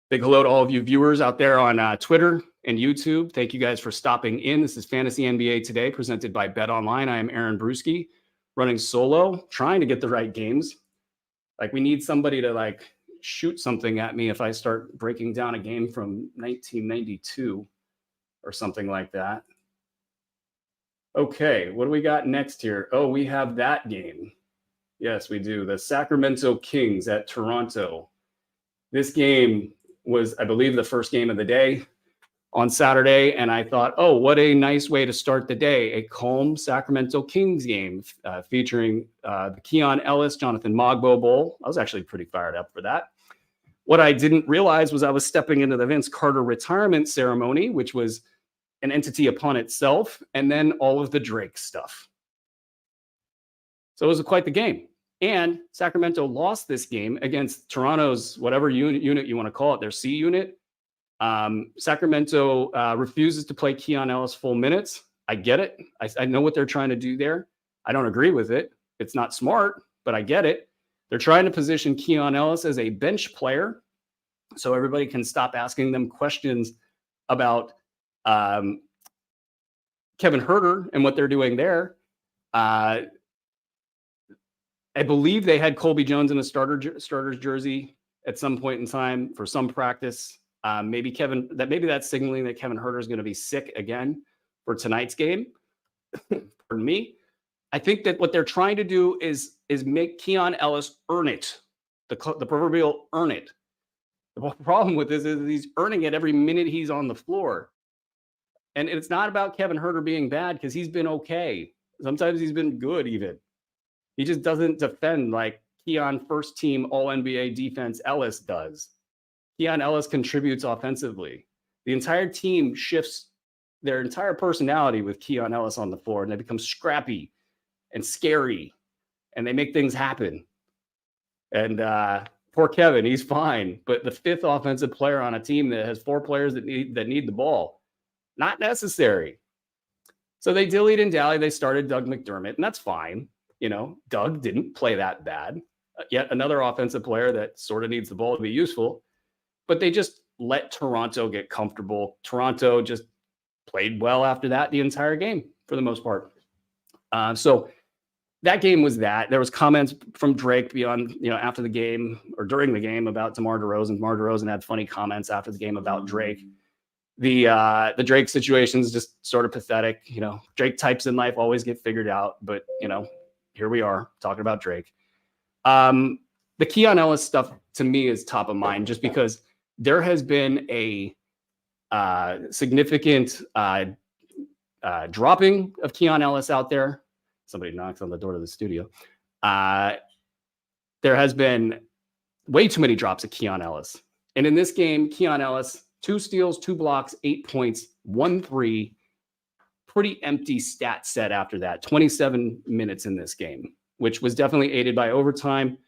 Big hello to all of you viewers out there on Twitter and YouTube. Thank you guys for stopping in. This is Fantasy NBA Today, presented by Bet Online. I am Aaron Bruski, running solo, trying to get the right games. Like, we need somebody to shoot something at me if I start breaking down a game from 1992 or something like that. Okay, what do we got next here? Oh, we have that game. Yes, we do. The Sacramento Kings at Toronto. This game was, I believe, the first game of the day on Saturday, and I thought, oh, what a nice way to start the day. A calm Sacramento Kings game featuring the Keon Ellis, Jonathan Mogbo Bowl. I was actually pretty fired up for that. What I didn't realize was I was stepping into the Vince Carter retirement ceremony, which was an entity upon itself, and then all of the Drake stuff. So it was quite the game. And Sacramento lost this game against Toronto's whatever unit you want to call it, their C unit. Sacramento refuses to play Keon Ellis full minutes. I get it. I know what they're trying to do there. I don't agree with it. It's not smart, but I get it. They're trying to position Keon Ellis as a bench player so everybody can stop asking them questions about Kevin Huerter and what they're doing there. I believe they had Colby Jones in a starter's jersey at some point in time for some practice. Maybe that's signaling that Kevin Huerter is going to be sick again for tonight's game. Pardon me. I think that what they're trying to do is make Keon Ellis earn it, the proverbial earn it. The problem with this is he's earning it every minute he's on the floor. And it's not about Kevin Huerter being bad because he's been okay. Sometimes he's been good even. He just doesn't defend like Keon first team All-NBA defense Ellis does. Keon Ellis contributes offensively. The entire team shifts their entire personality with Keon Ellis on the floor, and they become scrappy and scary, and they make things happen. And poor Kevin, he's fine. But the fifth offensive player on a team that has 4 players that need the ball, not necessary. So they dillied and dallied. They started Doug McDermott, and that's fine. Doug didn't play that bad. Yet another offensive player that sort of needs the ball to be useful. But they just let Toronto get comfortable. Toronto just played well after that the entire game for the most part. So that game was that. There was comments from Drake beyond, after the game or during the game about DeMar DeRozan. DeMar DeRozan had funny comments after the game about Drake. The Drake situation is just sort of pathetic. Drake types in life always get figured out, but here we are talking about Drake. The Keon Ellis stuff to me is top of mind just because there has been a significant dropping of Keon Ellis out there. Somebody knocks on the door to the studio. There has been way too many drops of Keon Ellis. And in this game, Keon Ellis, 2 steals, 2 blocks, 8 points, 1 3. Pretty empty stat set after that. 27 minutes in this game, which was definitely aided by overtime.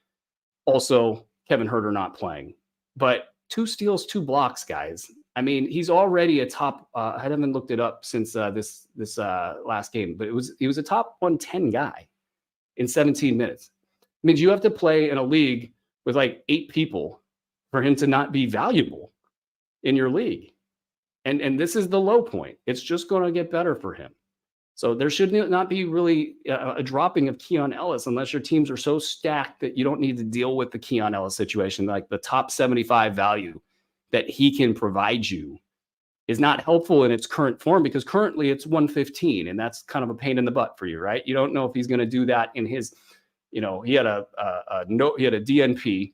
Also, Kevin Huerter not playing. But 2 steals, 2 blocks, guys. I mean, he's already a top. I haven't looked it up since this last game, but he was a top 110 guy in 17 minutes. It means you have to play in a league with like 8 people for him to not be valuable in your league. And this is the low point. It's just going to get better for him. So there should not be really a dropping of Keon Ellis unless your teams are so stacked that you don't need to deal with the Keon Ellis situation. Like the top 75 value that he can provide you is not helpful in its current form, because currently it's 115, and that's kind of a pain in the butt for you, right? You don't know if he's going to do that in his, he had a DNP,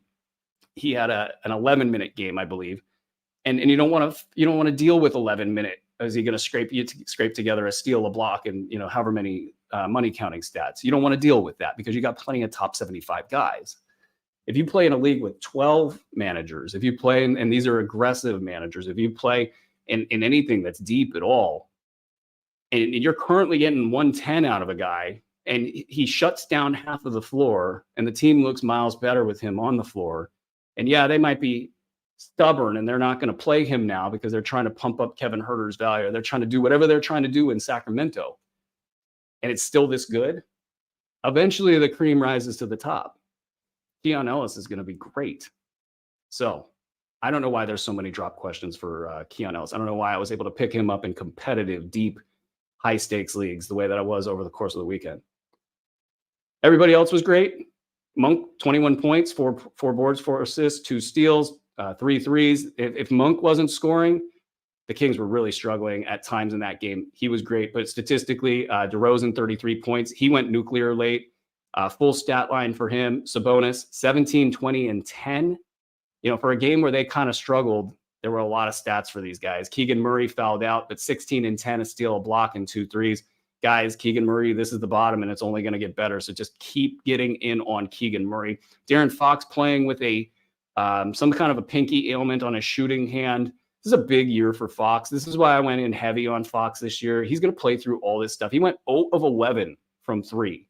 he had an 11-minute game, I believe, and you don't want to deal with 11-minute. Is he going to scrape together a steal, a block, and however many money counting stats? You don't want to deal with that because you got plenty of top 75 guys. If you play in a league with 12 managers, if you play and these are aggressive managers, if you play in anything that's deep at all, and you're currently getting 110 out of a guy, and he shuts down half of the floor, and the team looks miles better with him on the floor, and yeah, they might be stubborn and they're not going to play him now because they're trying to pump up Kevin Huerter's value. They're trying to do whatever they're trying to do in Sacramento, and it's still this good. Eventually, the cream rises to the top. Keon Ellis is going to be great. So I don't know why there's so many drop questions for Keon Ellis. I don't know why I was able to pick him up in competitive, deep, high-stakes leagues the way that I was over the course of the weekend. Everybody else was great. Monk, 21 points, 4 boards, 4 assists, 2 steals, 3 threes. If Monk wasn't scoring, the Kings were really struggling at times in that game. He was great, but statistically, DeRozan, 33 points. He went nuclear late. Full stat line for him. Sabonis, 17, 20, and 10. For a game where they kind of struggled, there were a lot of stats for these guys. Keegan Murray fouled out, but 16 and 10, a steal, a block, and 2 threes. Guys, Keegan Murray, this is the bottom, and it's only going to get better. So just keep getting in on Keegan Murray. De'Aaron Fox playing with some kind of a pinky ailment on his shooting hand. This is a big year for Fox. This is why I went in heavy on Fox this year. He's going to play through all this stuff. He went 0 of 11 from 3.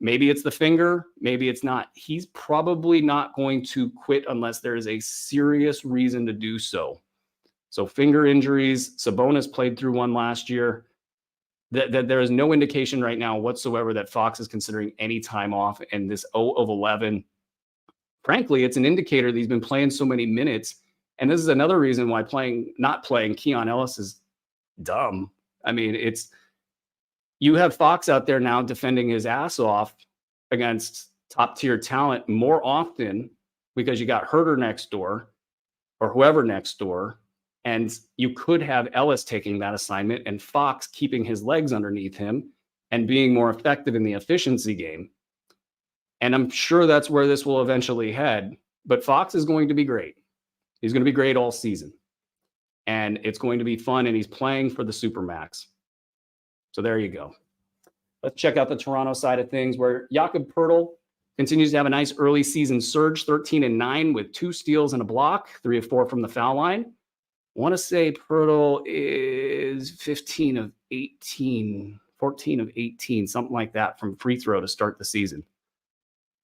Maybe it's the finger. Maybe it's not. He's probably not going to quit unless there is a serious reason to do so. So finger injuries, Sabonis played through one last year. That there is no indication right now whatsoever that Fox is considering any time off. And this 0 of 11, frankly, it's an indicator that he's been playing so many minutes. And this is another reason why not playing Keon Ellis is dumb. I mean, you have Fox out there now defending his ass off against top tier talent more often because you got Huerter next door or whoever next door. And you could have Ellis taking that assignment and Fox keeping his legs underneath him and being more effective in the efficiency game. And I'm sure that's where this will eventually head. But Fox is going to be great. He's going to be great all season. And it's going to be fun. And he's playing for the Supermax. So there you go. Let's check out the Toronto side of things, where Jakob Poeltl continues to have a nice early season surge, 13 and 9 with 2 steals and a block, 3 of 4 from the foul line. I want to say Poeltl is 15 of 18, 14 of 18, something like that from free throw to start the season.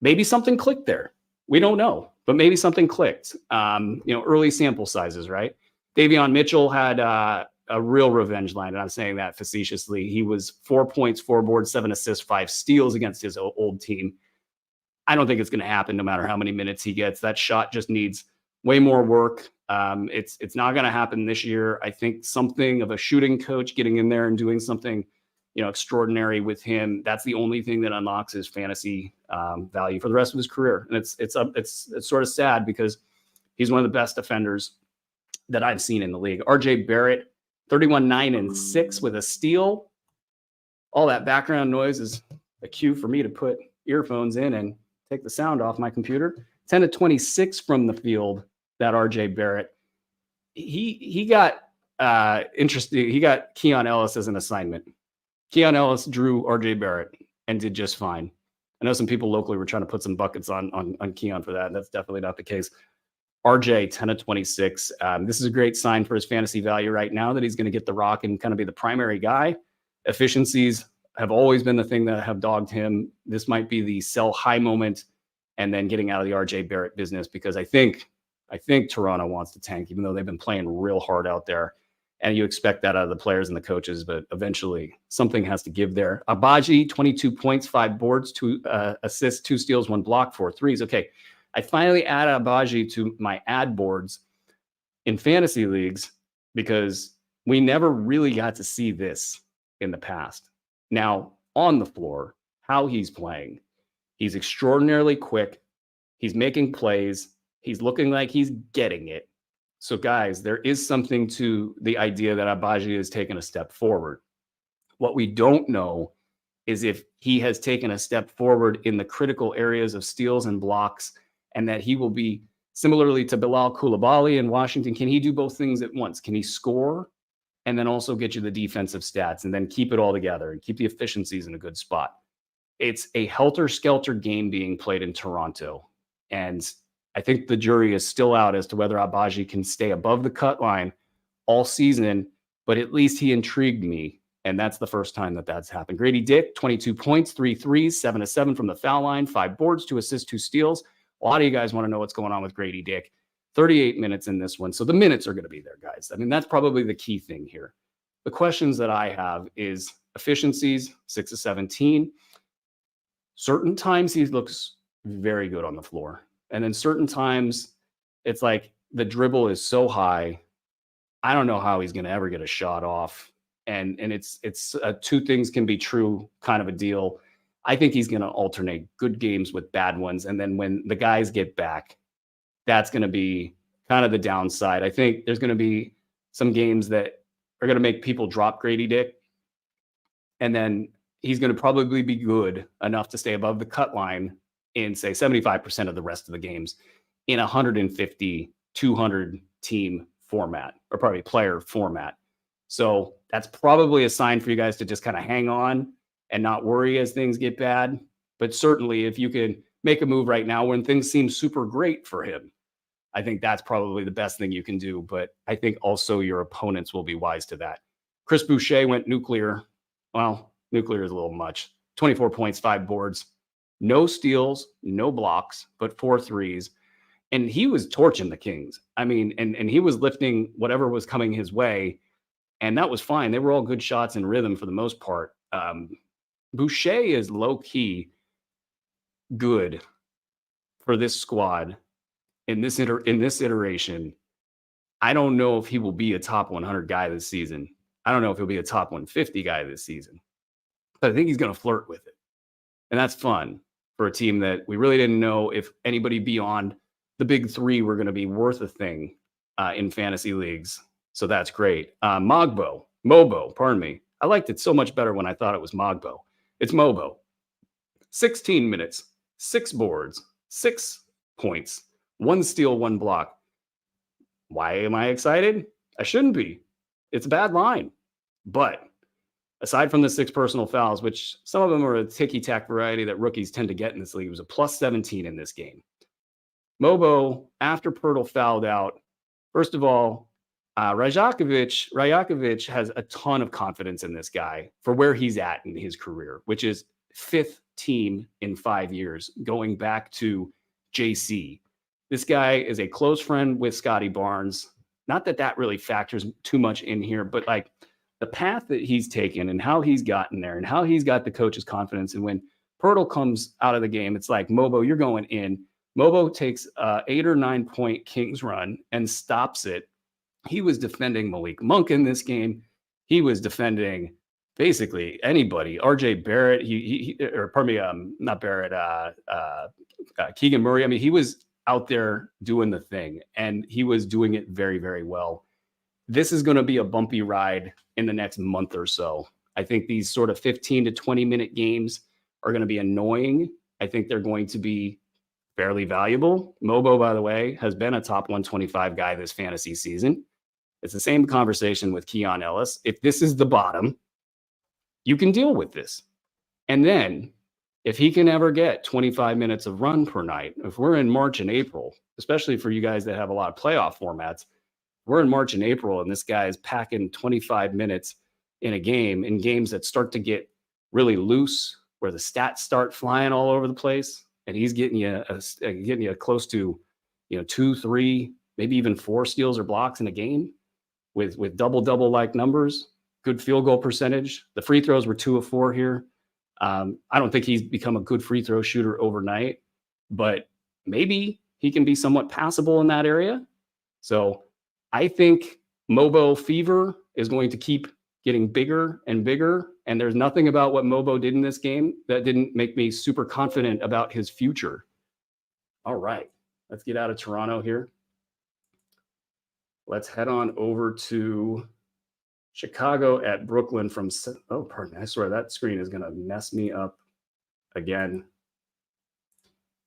Maybe something clicked there. We don't know, but maybe something clicked. Early sample sizes, right? Davion Mitchell had a real revenge line, and I'm saying that facetiously. He was 4 points, 4 boards, 7 assists, 5 steals against his old team. I don't think it's going to happen no matter how many minutes he gets. That shot just needs way more work. It's not going to happen this year. I think something of a shooting coach getting in there and doing something, extraordinary with him. That's the only thing that unlocks his fantasy value for the rest of his career. And it's sort of sad because he's one of the best defenders that I've seen in the league. RJ Barrett, 31, 9, and 6 with a steal. All that background noise is a cue for me to put earphones in and take the sound off my computer. 10 to 26 from the field that RJ Barrett. He got interesting. He got Keon Ellis as an assignment. Keon Ellis drew RJ Barrett and did just fine. I know some people locally were trying to put some buckets on Keon for that. And that's definitely not the case. RJ, 10 of 26. This is a great sign for his fantasy value right now that he's going to get the rock and kind of be the primary guy. Efficiencies have always been the thing that have dogged him. This might be the sell high moment and then getting out of the RJ Barrett business, because I think Toronto wants to tank, even though they've been playing real hard out there. And you expect that out of the players and the coaches, but eventually something has to give there. Agbaji, 22 points, 5 boards, 2 assists, 2 steals, 1 block, 4 threes. Okay, I finally added Agbaji to my ad boards in fantasy leagues because we never really got to see this in the past. Now, on the floor, how he's playing, he's extraordinarily quick. He's making plays. He's looking like he's getting it. So, guys, there is something to the idea that Agbaji has taken a step forward. What we don't know is if he has taken a step forward in the critical areas of steals and blocks, and that he will be similarly to Bilal Coulibaly in Washington. Can he do both things at once? Can he score and then also get you the defensive stats and then keep it all together and keep the efficiencies in a good spot? It's a helter-skelter game being played in Toronto. And I think the jury is still out as to whether Agbaji can stay above the cut line all season, but at least he intrigued me. And that's the first time that that's happened. Grady Dick, 22 points, 3 threes, 7 of 7 from the foul line, 5 boards, 2 assists, 2 steals. A lot of you guys want to know what's going on with Grady Dick. 38 minutes in this one. So the minutes are going to be there, guys. I mean, that's probably the key thing here. The questions that I have is efficiencies, 6 of 17. Certain times he looks very good on the floor. And then certain times it's like the dribble is so high, I don't know how he's going to ever get a shot off. And it's two things can be true kind of a deal. I think he's going to alternate good games with bad ones. And then when the guys get back, that's going to be kind of the downside. I think there's going to be some games that are going to make people drop Grady Dick. And then he's going to probably be good enough to stay above the cut line in, say, 75% of the rest of the games in 150, 200 team format, or probably player format. So that's probably a sign for you guys to just kind of hang on and not worry as things get bad. But certainly if you can make a move right now when things seem super great for him, I think that's probably the best thing you can do. But I think also your opponents will be wise to that. Chris Boucher went nuclear. Well, nuclear is a little much. 24 points, 5 boards, no steals, no blocks, but 4 threes. And he was torching the Kings. I mean, and he was lifting whatever was coming his way. And that was fine. They were all good shots in rhythm for the most part. Boucher is low-key good for this squad in this iteration. I don't know if he will be a top 100 guy this season. I don't know if he'll be a top 150 guy this season. But I think he's going to flirt with it. And that's fun for a team that we really didn't know if anybody beyond the big three were going to be worth a thing in fantasy leagues. So that's great. Mobo, pardon me. I liked it so much better when I thought it was Mogbo. It's Mobo. 16 minutes, 6 boards, 6 points, 1 steal, 1 block. Why am I excited? I shouldn't be. It's a bad line. But aside from the 6 personal fouls, which some of them are a ticky-tack variety that rookies tend to get in this league, it was a plus 17 in this game. Mobo, after Pirtle fouled out, first of all, Rajakovic has a ton of confidence in this guy for where he's at in his career, which is 5th team in 5 years, going back to JC. This guy is a close friend with Scotty Barnes. Not that that really factors too much in here, but like the path that he's taken and how he's gotten there and how he's got the coach's confidence. And when Pirtle comes out of the game, it's like, Mobo, you're going in. Mobo takes a 8 or 9 point Kings run and stops it. He was defending Malik Monk in this game. He was defending basically anybody. RJ Barrett, not Barrett, Keegan Murray. I mean, he was out there doing the thing, and he was doing it very, very well. This is going to be a bumpy ride in the next month or so. I think these sort of 15 to 20 minute games are going to be annoying. I think they're going to be fairly valuable. Mobo, by the way, has been a top 125 guy this fantasy season. It's the same conversation with Keon Ellis. If this is the bottom, you can deal with this. And then if he can ever get 25 minutes of run per night, if we're in March and April, especially for you guys that have a lot of playoff formats, we're in March and April and this guy is packing 25 minutes in a game, in games that start to get really loose, where the stats start flying all over the place, and he's getting you close to 2, 3, maybe even 4 steals or blocks in a game with double like numbers, good field goal percentage. The free throws were 2 of 4 here. I don't think he's become a good free throw shooter overnight, but maybe he can be somewhat passable in that area. So I think Mobo fever is going to keep getting bigger and bigger. And there's nothing about what Mobo did in this game that didn't make me super confident about his future. All right, let's get out of Toronto here. Let's head on over to Chicago at Brooklyn from, oh, pardon me. I swear that screen is going to mess me up again.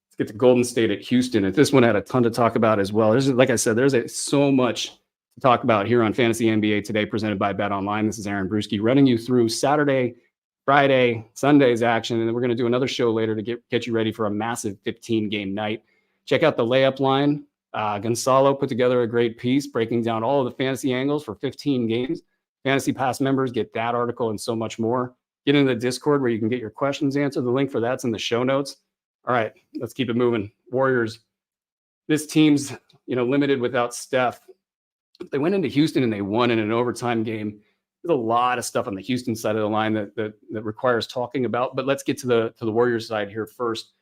Let's get to Golden State at Houston. And this one had a ton to talk about as well. Like I said, there's so much to talk about here on Fantasy NBA Today, presented by Bet Online. This is Aaron Bruski running you through Saturday, Friday, Sunday's action. And then we're going to do another show later to get you ready for a massive 15-game night. Check out the layup line. Gonzalo put together a great piece breaking down all of the fantasy angles for 15 games. Fantasy Pass members get that article and so much more. Get into the Discord where you can get your questions answered. The link for that's in the show notes. All right, let's keep it moving. Warriors, this team's limited without Steph. They went into Houston and they won in an overtime game. There's a lot of stuff on the Houston side of the line that requires talking about. But let's get to the Warriors side here first.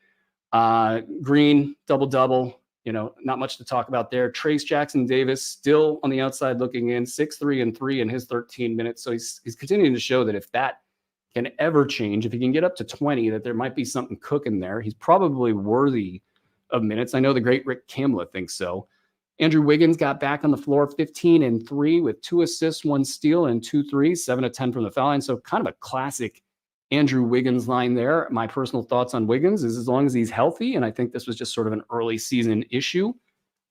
Green, double-double. Not much to talk about there. Trace Jackson Davis still on the outside looking in, 6-3 and 3 in his 13 minutes. So he's continuing to show that if that can ever change, if he can get up to 20, that there might be something cooking there. He's probably worthy of minutes. I know the great Rick Kamla thinks so. Andrew Wiggins got back on the floor, 15 and 3 with 2 assists, 1 steal, and 2 threes, 7 of 10 from the foul line. So kind of a classic Andrew Wiggins line there. My personal thoughts on Wiggins is as long as he's healthy, and I think this was just sort of an early season issue,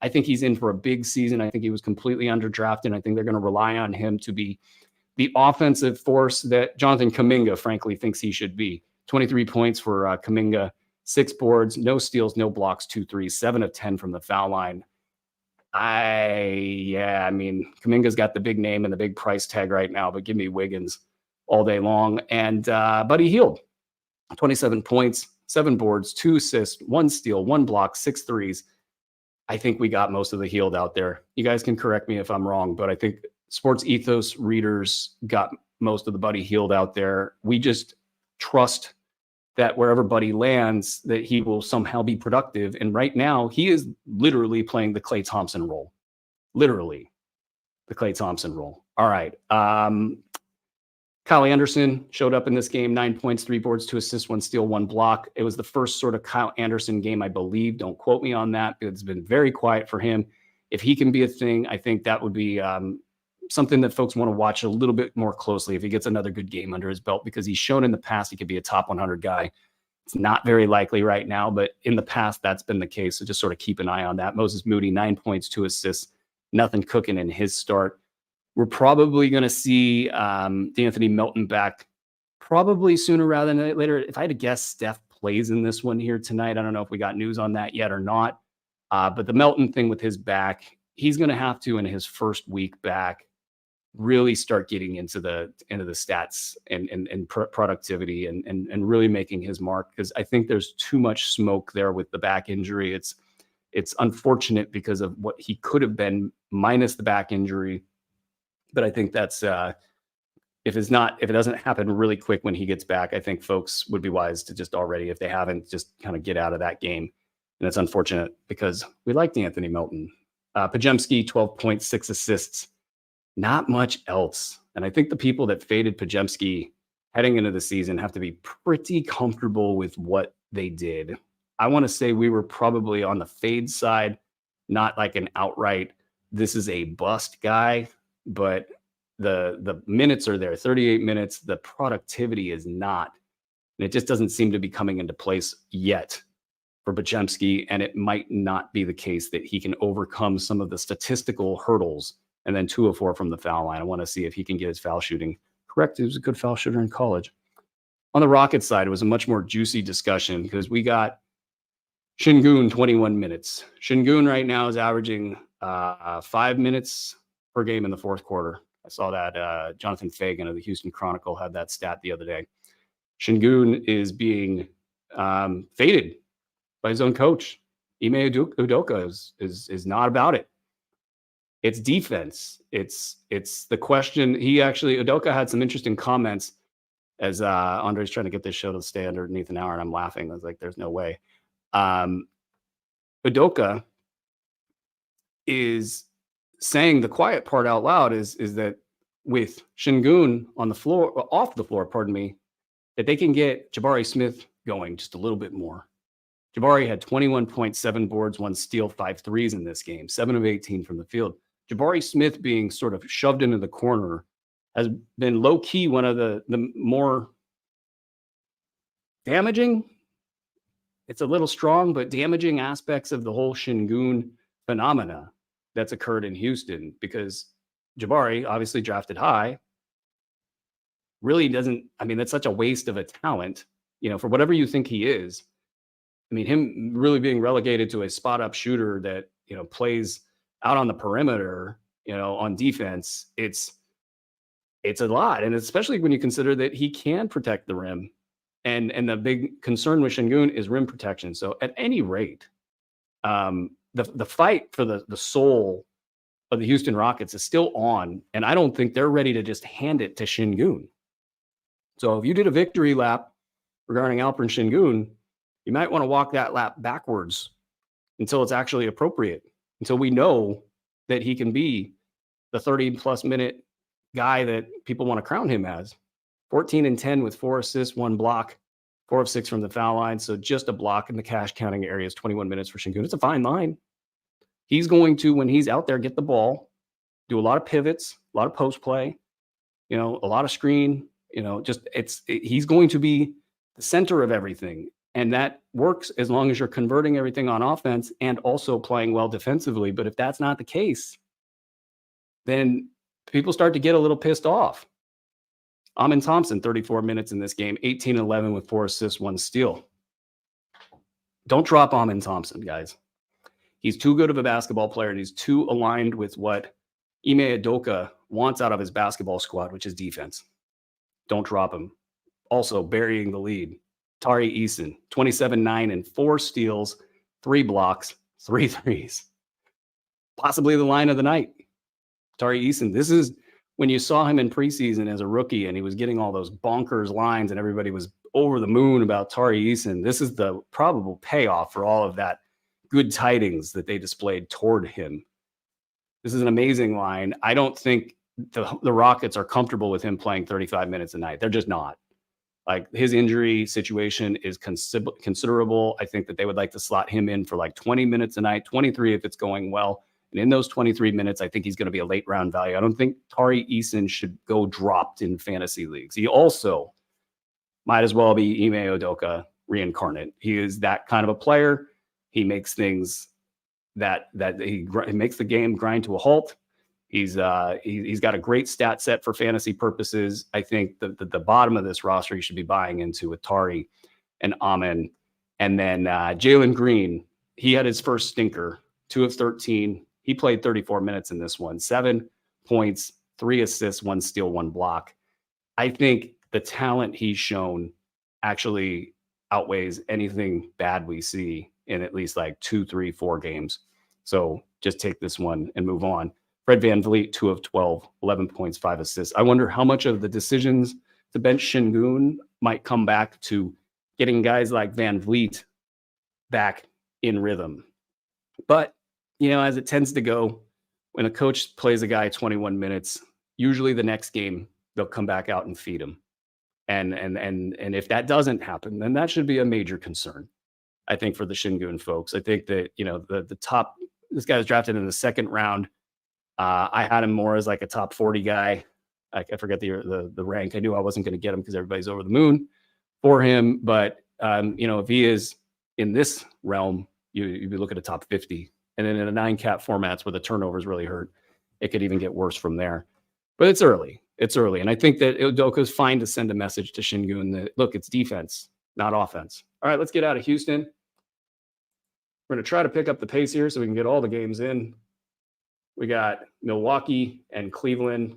I think he's in for a big season. I think he was completely underdrafted, and I think they're going to rely on him to be the offensive force that Jonathan Kuminga, frankly, thinks he should be. 23 points for Kuminga, 6 boards, no steals, no blocks, 2 threes, 7 of 10 from the foul line. Kuminga's got the big name and the big price tag right now, but give me Wiggins all day long. And Buddy Hield, 27 points, 7 boards, 2 assists, 1 steal, 1 block, 6 threes. I think we got most of the Hield out there. You guys can correct me if I'm wrong, but I think Sports Ethos readers got most of the Buddy Hield out there. We just trust that wherever Buddy lands, that he will somehow be productive. And right now, he is literally playing the Klay Thompson role. Literally, the Klay Thompson role. All right. Kyle Anderson showed up in this game, 9 points, 3 boards, 2 assists, 1 steal, 1 block. It was the first sort of Kyle Anderson game, I believe. Don't quote me on that. It's been very quiet for him. If he can be a thing, I think that would be something that folks want to watch a little bit more closely if he gets another good game under his belt, because he's shown in the past he could be a top 100 guy. It's not very likely right now, but in the past, that's been the case. So just sort of keep an eye on that. Moses Moody, 9 points, 2 assists, nothing cooking in his start. We're probably going to see D'Anthony Melton back probably sooner rather than later. If I had to guess, Steph plays in this one here tonight. I don't know if we got news on that yet or not. But the Melton thing with his back, he's going to have to, in his first week back, really start getting into the stats and productivity and really making his mark, because I think there's too much smoke there with the back injury. It's unfortunate because of what he could have been minus the back injury. But I think that's if it doesn't happen really quick when he gets back, I think folks would be wise to just already, if they haven't, just kind of get out of that game. And it's unfortunate because we liked Anthony Melton. Pajemski, 12 points, 6 assists, not much else. And I think the people that faded Pajemski heading into the season have to be pretty comfortable with what they did. I want to say we were probably on the fade side, not like an outright, this is a bust guy, but the minutes are there, 38 minutes. The productivity is not. And it just doesn't seem to be coming into place yet for Bachemski, and it might not be the case that he can overcome some of the statistical hurdles. And then 2 of 4 from the foul line. I want to see if he can get his foul shooting correct. He was a good foul shooter in college. On the Rockets side, it was a much more juicy discussion because we got Şengün 21 minutes. Şengün right now is averaging 5 minutes per game in the fourth quarter. I saw that Jonathan Fagan of the Houston Chronicle had that stat the other day. Şengün is being faded by his own coach. Ime Udoka is not about it. It's defense. It's the question. Udoka had some interesting comments as Andre's trying to get this show to stay underneath an hour, and I'm laughing. I was like, there's no way. Udoka is saying the quiet part out loud is that with Şengün on the floor, off the floor, pardon me, that they can get Jabari Smith going just a little bit more. Jabari had 21.7 boards, 1 steal, 5 threes in this game, 7 of 18 from the field. Jabari Smith being sort of shoved into the corner has been low-key one of the more damaging, it's a little strong, but damaging aspects of the whole Şengün phenomena that's occurred in Houston, because Jabari, obviously drafted high, really doesn't, I mean, that's such a waste of a talent, for whatever you think he is. I mean, him really being relegated to a spot-up shooter that, plays out on the perimeter, on defense, it's a lot. And especially when you consider that he can protect the rim. And the big concern with Şengün is rim protection. So at any rate, the fight for the soul of the Houston Rockets is still on. And I don't think they're ready to just hand it to Şengün. So if you did a victory lap regarding Alperen Şengün, you might want to walk that lap backwards until it's actually appropriate, until we know that he can be the 30-plus minute guy that people want to crown him as. 14 and 10 with 4 assists, 1 block, 4 of 6 from the foul line. So just a block in the cash counting areas, 21 minutes for Şengün. It's a fine line. He's going to, when he's out there, get the ball, do a lot of pivots, a lot of post play, a lot of screen, he's going to be the center of everything. And that works as long as you're converting everything on offense and also playing well defensively. But if that's not the case, then people start to get a little pissed off. Amen Thompson, 34 minutes in this game, 18-11 with 4 assists, 1 steal. Don't drop Amen Thompson, guys. He's too good of a basketball player, and he's too aligned with what Ime Udoka wants out of his basketball squad, which is defense. Don't drop him. Also, burying the lead, Tari Eason, 27-9 and 4 steals, 3 blocks, 3 threes. Possibly the line of the night. Tari Eason, this is when you saw him in preseason as a rookie and he was getting all those bonkers lines and everybody was over the moon about Tari Eason. This is the probable payoff for all of that good tidings that they displayed toward him. This is an amazing line. I don't think the Rockets are comfortable with him playing 35 minutes a night. They're just not. Like, his injury situation is considerable. I think that they would like to slot him in for like 20 minutes a night, 23 if it's going well. And in those 23 minutes, I think he's going to be a late round value. I don't think Tari Eason should go dropped in fantasy leagues. He also might as well be Ime Udoka reincarnate. He is that kind of a player. He makes things that he makes the game grind to a halt. He's got a great stat set for fantasy purposes. I think the bottom of this roster you should be buying into with Tari and Amen. And then Jalen Green, he had his first stinker, 2 of 13. He played 34 minutes in this one, 7 points, 3 assists, 1 steal, 1 block. I think the talent he's shown actually outweighs anything bad we see in at least like 2, 3, 4 games. So just take this one and move on. Fred VanVleet, 2 of 12, 11 points, 5 assists. I wonder how much of the decisions to bench Şengün might come back to getting guys like VanVleet back in rhythm. But, as it tends to go, when a coach plays a guy 21 minutes, usually the next game, they'll come back out and feed him. And if that doesn't happen, then that should be a major concern, I think, for the Şengün folks. I think that, the top, this guy was drafted in the 2nd round. I had him more as like a top 40 guy. I forget the rank. I knew I wasn't going to get him because everybody's over the moon for him. But, if he is in this realm, you look at a top 50. And then in a 9-cap formats where the turnovers really hurt, it could even get worse from there. But it's early. It's early. And I think that Udoka's fine to send a message to Şengün that, look, it's defense, not offense. All right, let's get out of Houston. We're going to try to pick up the pace here so we can get all the games in. We got Milwaukee and Cleveland.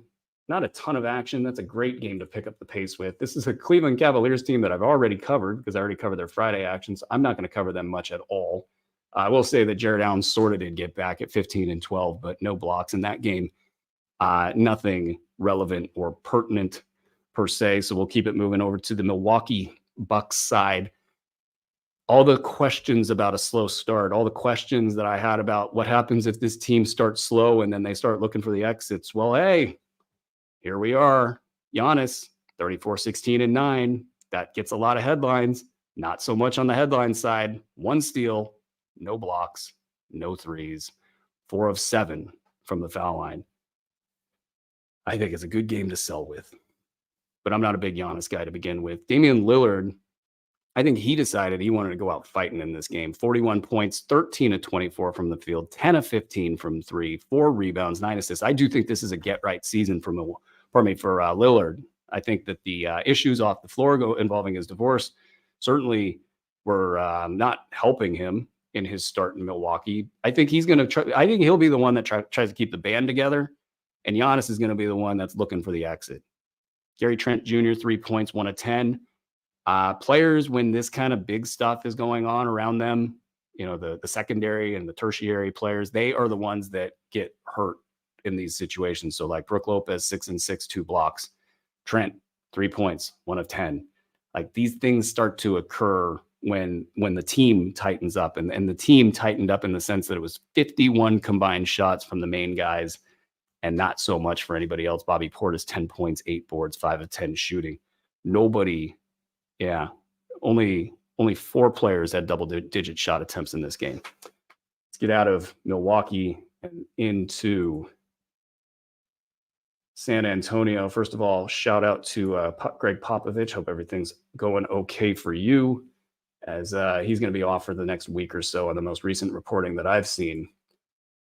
Not a ton of action. That's a great game to pick up the pace with. This is a Cleveland Cavaliers team that I've already covered because I already covered their Friday actions. I'm not going to cover them much at all. I will say that Jared Allen sort of did get back at 15 and 12, but no blocks in that game. Nothing relevant or pertinent per se. So we'll keep it moving over to the Milwaukee Bucks side. All the questions about a slow start, all the questions that I had about what happens if this team starts slow and then they start looking for the exits. Well, hey, here we are. Giannis, 34, 16, and 9. That gets a lot of headlines. Not so much on the headline side. 1 steal, no blocks, no threes, 4 of 7 from the foul line. I think it's a good game to sell with. But I'm not a big Giannis guy to begin with. Damian Lillard, I think he decided he wanted to go out fighting in this game. 41 points, 13 of 24 from the field, 10 of 15 from 3, 4 rebounds, 9 assists. I do think this is a get-right season for Lillard. I think that the issues off the floor involving his divorce certainly were not helping him in his start in Milwaukee. I think he's going to try. I think he'll be the one that tries to keep the band together, and Giannis is going to be the one that's looking for the exit. Gary Trent Jr., 3 points, 1 of 10. Players, when this kind of big stuff is going on around them, the secondary and the tertiary players, they are the ones that get hurt in these situations. So like Brook Lopez, 6 and 6, 2 blocks. Trent, 3 points, 1 of 10. Like these things start to occur when the team tightens up, and the team tightened up in the sense that it was 51 combined shots from the main guys and not so much for anybody else. Bobby Portis, 10 points, 8 boards, 5 of 10 shooting. Only 4 players had double-digit shot attempts in this game. Let's get out of Milwaukee and into San Antonio. First of all, shout out to Greg Popovich. Hope everything's going okay for you, as he's going to be off for the next week or so on the most recent reporting that I've seen.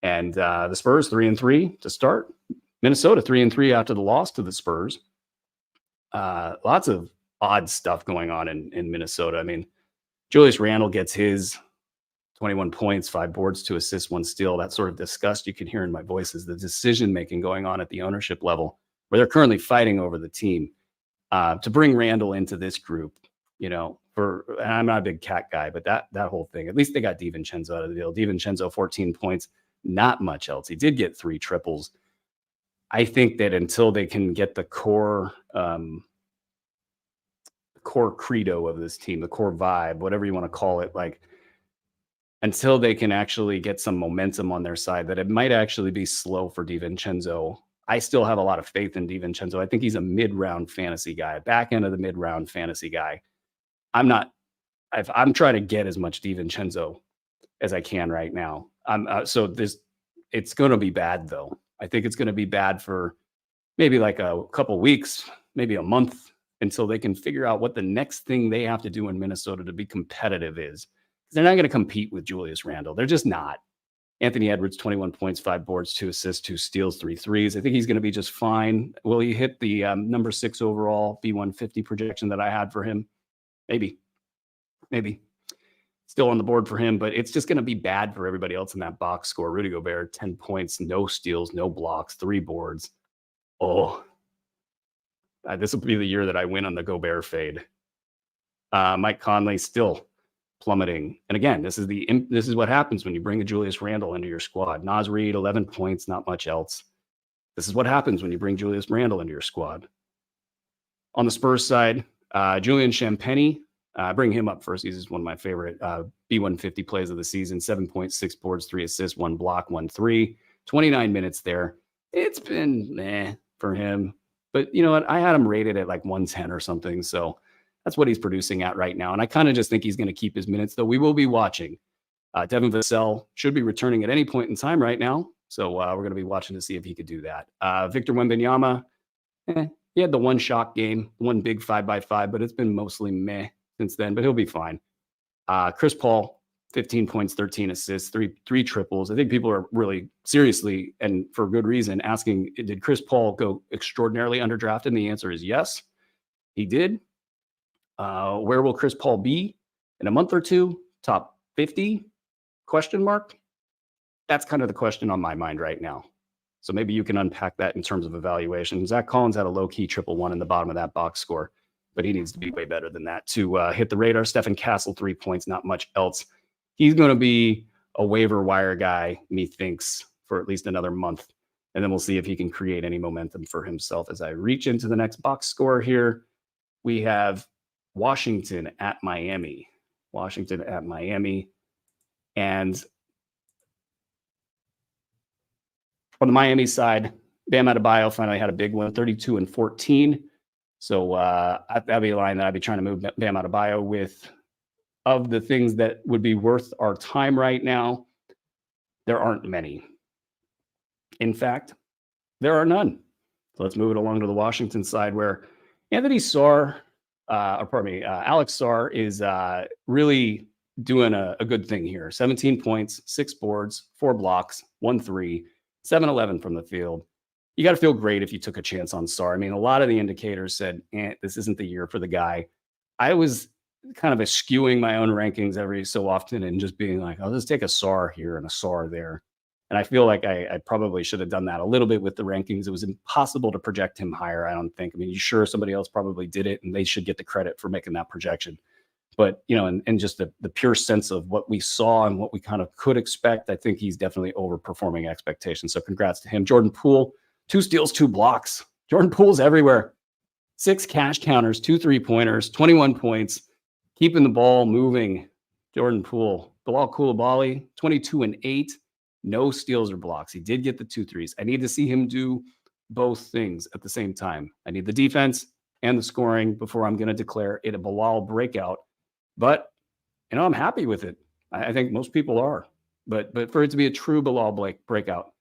And the Spurs 3-3 to start. Minnesota 3-3 after the loss to the Spurs. Lots of odd stuff going on in Minnesota. I mean, Julius Randle gets his 21 points, 5 boards, 2 assists, 1 steal. That sort of disgust you can hear in my voice is the decision-making going on at the ownership level, where they're currently fighting over the team. To bring Randle into this group, and I'm not a big cat guy, but that whole thing, at least they got DiVincenzo out of the deal. DiVincenzo, 14 points, not much else. He did get 3 triples. I think that until they can get the core credo of this team, the core vibe, whatever you want to call it, like until they can actually get some momentum on their side, that it might actually be slow for DiVincenzo. I still have a lot of faith in DiVincenzo. I think he's a mid-round fantasy guy, back end of the mid-round fantasy guy. I'm trying to get as much DiVincenzo as I can right now. It's going to be bad though. I think it's going to be bad for maybe like a couple weeks, maybe a month, until they can figure out what the next thing they have to do in Minnesota to be competitive is. They're not going to compete with Julius Randle. They're just not. Anthony Edwards, 21 points, 5 boards, 2 assists, 2 steals, 3 threes. I think he's going to be just fine. Will he hit the number 6 overall B150 projection that I had for him? Maybe. Still on the board for him, but it's just going to be bad for everybody else in that box score. Rudy Gobert, 10 points, no steals, no blocks, 3 boards. This will be the year that I win on the Gobert fade. Mike Conley still plummeting. And again, this is what happens when you bring a Julius Randle into your squad. Naz Reid, 11 points, not much else. This is what happens when you bring Julius Randle into your squad. On the Spurs side, Julian Champagnie, bring him up first. He's one of my favorite B150 plays of the season. 7.6 boards, 3 assists, 1 block, 1 3. 29 minutes there. It's been meh for him. But you know what? I had him rated at like 110 or something. So that's what he's producing at right now. And I kind of just think he's going to keep his minutes, though we will be watching. Devin Vassell should be returning at any point in time right now. So we're going to be watching to see if he could do that. Victor Wembanyama, he had the one shock game, one big 5x5, but it's been mostly meh since then, but he'll be fine. Chris Paul, 15 points, 13 assists, three triples. I think people are really seriously, and for good reason, asking, did Chris Paul go extraordinarily underdrafted? And the answer is yes, he did. Where will Chris Paul be in a month or two? Top 50? Question mark? That's kind of the question on my mind right now. So maybe you can unpack that in terms of evaluation. Zach Collins had a low-key 111 in the bottom of that box score, but he needs to be way better than that to hit the radar. Stephen Castle, 3 points, not much else. He's going to be a waiver wire guy, methinks, for at least another month. And then we'll see if he can create any momentum for himself. As I reach into the next box score here, we have Washington at Miami. Washington at Miami. And on the Miami side, Bam Adebayo finally had a big one, 32 and 14. So that'd be a line that I'd be trying to move Bam Adebayo with. Of the things that would be worth our time right now, there aren't many. In fact, there are none. So let's move it along to the Washington side, where Alex Sarr is really doing a good thing here. 17 points, 6 boards, 4 blocks, 1 3, 7-11 from the field. You got to feel great if you took a chance on Sarr. I mean, a lot of the indicators said, this isn't the year for the guy. I was kind of eschewing my own rankings every so often and just being like, I'll just take a Sarr here and a Sarr there. And I feel like I probably should have done that a little bit with the rankings. It was impossible to project him higher, I don't think. I mean, sure, somebody else probably did it, and they should get the credit for making that projection. But, and just the pure sense of what we saw and what we kind of could expect, I think he's definitely overperforming expectations. So congrats to him. Jordan Poole, 2 steals, 2 blocks. Jordan Poole's everywhere. 6 cash counters, 2 3-pointers, 21 points. Keeping the ball moving, Jordan Poole. Bilal Coulibaly, 22 and 8, no steals or blocks. He did get the 2 threes. I need to see him do both things at the same time. I need the defense and the scoring before I'm going to declare it a Bilal breakout. But, I'm happy with it. I think most people are. But for it to be a true Bilal breakout,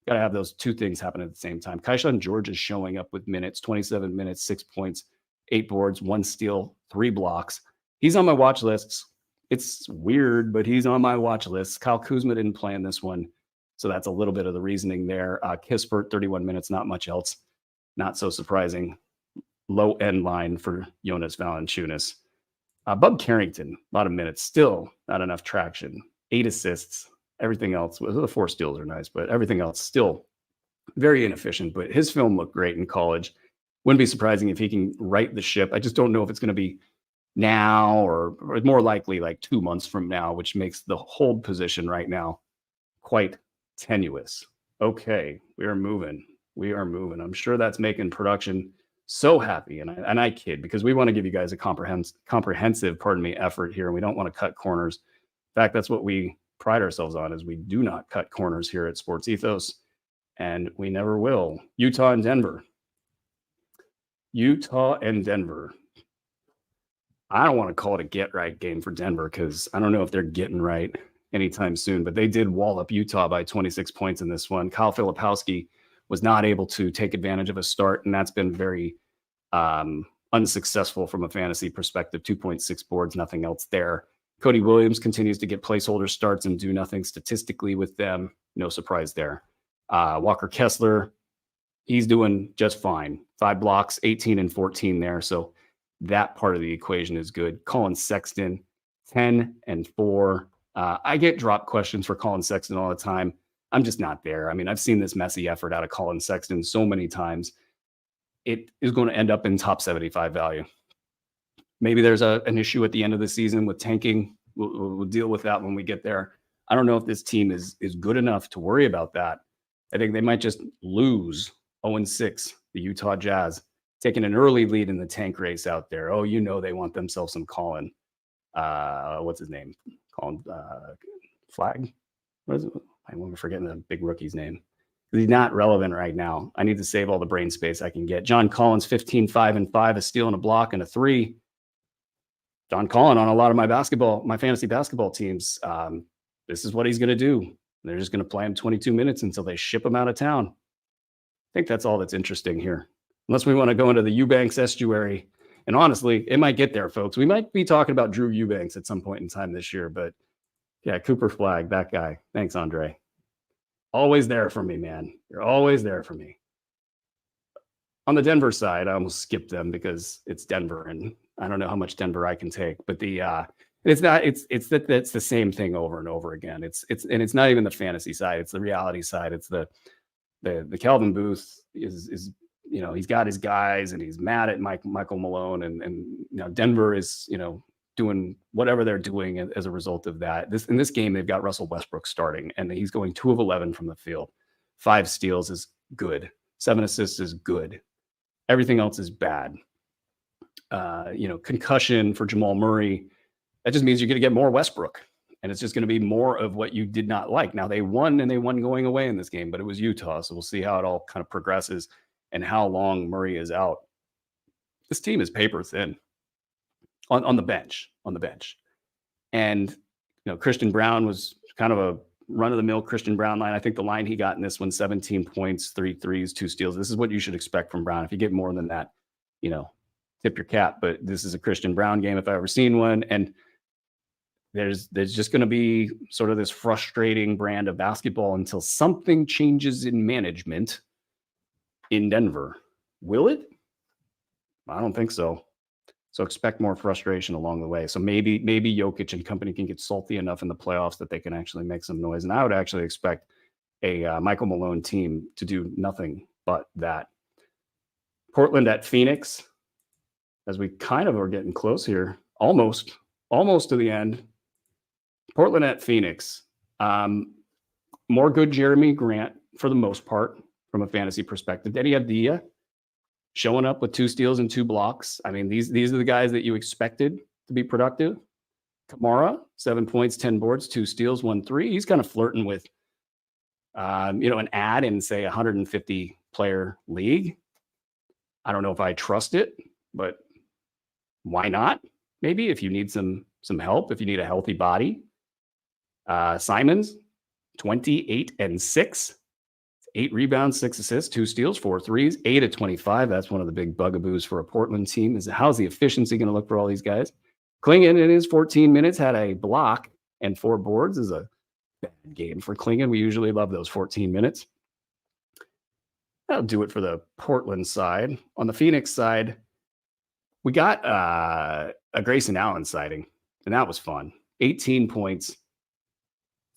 got to have those 2 things happen at the same time. Kaishan George is showing up with minutes, 27 minutes, 6 points, 8 boards, 1 steal, 3 blocks. He's on my watch lists. It's weird, but he's on my watch list. Kyle Kuzma didn't play in this one, so that's a little bit of the reasoning there. Kispert, 31 minutes, not much else. Not so surprising. Low end line for Jonas Valanciunas. Bub Carrington, a lot of minutes. Still not enough traction. 8 assists. Everything else, the 4 steals are nice, but everything else still very inefficient. But his film looked great in college. Wouldn't be surprising if he can right the ship. I just don't know if it's going to be now or more likely like 2 months from now, which makes the hold position right now quite tenuous. Okay, we are moving. I'm sure that's making production so happy, and I kid, because we want to give you guys a comprehensive effort here, and we don't want to cut corners. In fact, that's what we pride ourselves on, is we do not cut corners here at Sports Ethos, and we never will. Utah and Denver. I don't want to call it a get-right game for Denver because I don't know if they're getting right anytime soon, but they did wall up Utah by 26 points in this one. Kyle Filipowski was not able to take advantage of a start, and that's been very unsuccessful from a fantasy perspective. 2.6 boards, nothing else there. Cody Williams continues to get placeholder starts and do nothing statistically with them. No surprise there. Walker Kessler, he's doing just fine. 5 blocks, 18 and 14 there, so that part of the equation is good. Colin Sexton, 10 and 4. I get drop questions for Colin Sexton all the time. I'm just not there. I mean, I've seen this messy effort out of Colin Sexton so many times. It is going to end up in top 75 value. Maybe there's an issue at the end of the season with tanking. We'll deal with that when we get there. I don't know if this team is good enough to worry about that. I think they might just lose 0-6, the Utah Jazz, taking an early lead in the tank race out there. Oh, they want themselves some Colin. What's his name? Colin Flag? What is it? I'm forgetting the big rookie's name. He's not relevant right now. I need to save all the brain space I can get. John Collins, 15, 5 and 5, a steal and a block and a 3. John Collins on a lot of my fantasy basketball teams. This is what he's going to do. They're just going to play him 22 minutes until they ship him out of town. I think that's all that's interesting here. Unless we want to go into the Eubanks estuary And honestly, it might get there, folks. We might be talking about Drew Eubanks at some point in time this year, but yeah, Cooper Flagg, that guy. Thanks, Andre. Always there for me, man. You're always there for me. On the Denver side, I almost skipped them because it's Denver, and I don't know how much Denver I can take. But it's the same thing over and over again. It's not even the fantasy side; it's the reality side. It's the Calvin Booth is he's got his guys, and he's mad at Michael Malone, and Denver is doing whatever they're doing as a result of that. In this game, they've got Russell Westbrook starting, and he's going 2 of 11 from the field. 5 steals is good. 7 assists is good. Everything else is bad. Concussion for Jamal Murray. That just means you're going to get more Westbrook, and it's just going to be more of what you did not like. Now they won going away in this game, but it was Utah, so we'll see how it all kind of progresses and how long Murray is out. This team is paper thin on the bench. And Christian Brown was kind of a run-of-the-mill Christian Brown line. I think the line he got in this one, 17 points, 3 threes, 2 steals. This is what you should expect from Brown. If you get more than that, tip your cap. But this is a Christian Brown game if I've ever seen one. And there's just going to be sort of this frustrating brand of basketball until something changes in management in Denver. Will it? I don't think so. So expect more frustration along the way. So maybe Jokic and company can get salty enough in the playoffs that they can actually make some noise. And I would actually expect a Michael Malone team to do nothing but that. Portland at Phoenix, as we kind of are getting close here, almost to the end. Portland at Phoenix. More good Jeremy Grant for the most part from a fantasy perspective. Eddie Abdia showing up with 2 steals and 2 blocks. I mean, these are the guys that you expected to be productive. Kamara, 7 points, 10 boards, 2 steals, 1 3. He's kind of flirting with, an ad in, say, 150 player league. I don't know if I trust it, but why not? Maybe if you need some help, if you need a healthy body. Simons, 28 and 6. 8 rebounds, 6 assists, 2 steals, 4 threes, 8 of 25. That's one of the big bugaboos for a Portland team is how's the efficiency going to look for all these guys? Klingon in his 14 minutes had a block and 4 boards. Is a bad game for Klingon. We usually love those 14 minutes. That'll do it for the Portland side. On the Phoenix side, we got a Grayson Allen sighting, and that was fun. 18 points,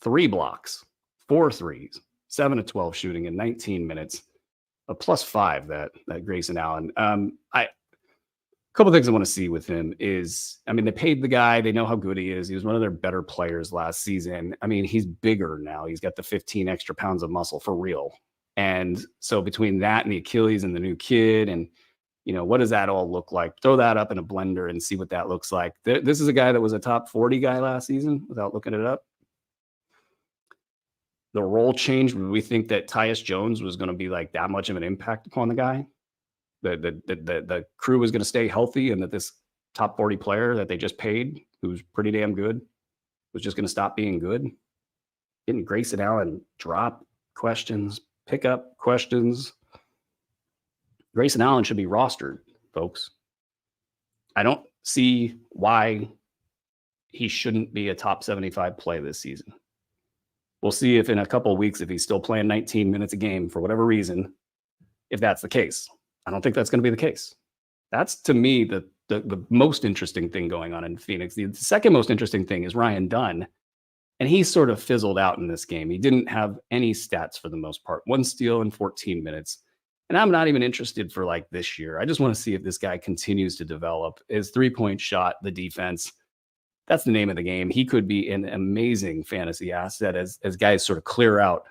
3 blocks, 4 threes. 7 of 12 shooting in 19 minutes, a +5 that Grayson Allen. A couple of things I want to see with him is, I mean, they paid the guy. They know how good he is. He was one of their better players last season. I mean, he's bigger now. He's got the 15 extra pounds of muscle for real. And so between that and the Achilles and the new kid and, what does that all look like? Throw that up in a blender and see what that looks like. This is a guy that was a top 40 guy last season without looking it up. The role changed. We think that Tyus Jones was going to be like that much of an impact upon the guy. The crew was going to stay healthy, and that this top 40 player that they just paid, who's pretty damn good, was just going to stop being good. Getting Grayson Allen drop questions, pick up questions. Grayson Allen should be rostered, folks. I don't see why he shouldn't be a top 75 play this season. We'll see if in a couple of weeks, if he's still playing 19 minutes a game for whatever reason, if that's the case. I don't think that's going to be the case. That's, to me, the most interesting thing going on in Phoenix. The second most interesting thing is Ryan Dunn, and he sort of fizzled out in this game. He didn't have any stats for the most part. 1 steal in 14 minutes. And I'm not even interested for like this year. I just want to see if this guy continues to develop. His 3-point shot, the defense, that's the name of the game. He could be an amazing fantasy asset as guys sort of clear out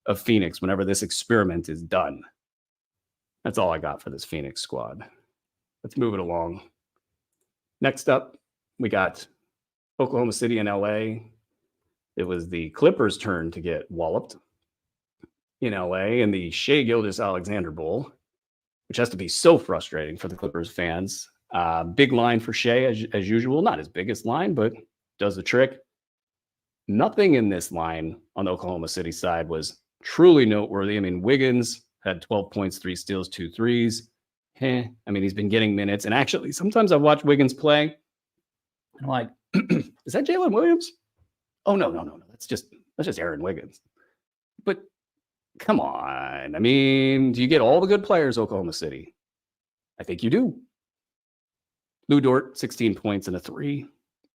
of Phoenix whenever this experiment is done. That's all I got for this Phoenix squad. Let's move it along. Next up, we got Oklahoma City and LA. It was the Clippers' turn to get walloped in LA in the Shai Gilgeous-Alexander Bowl, which has to be so frustrating for the Clippers fans. Big line for Shai as usual. Not his biggest line, but does the trick. Nothing in this line on the Oklahoma City side was truly noteworthy. I mean, Wiggins had 12 points, 3 steals, 2 threes. I mean, he's been getting minutes. And actually, sometimes I've watched Wiggins play, and I'm like, is that Jalen Williams? Oh, no. That's just Aaron Wiggins. But come on. I mean, do you get all the good players, Oklahoma City? I think you do. Lou Dort, 16 points and a 3.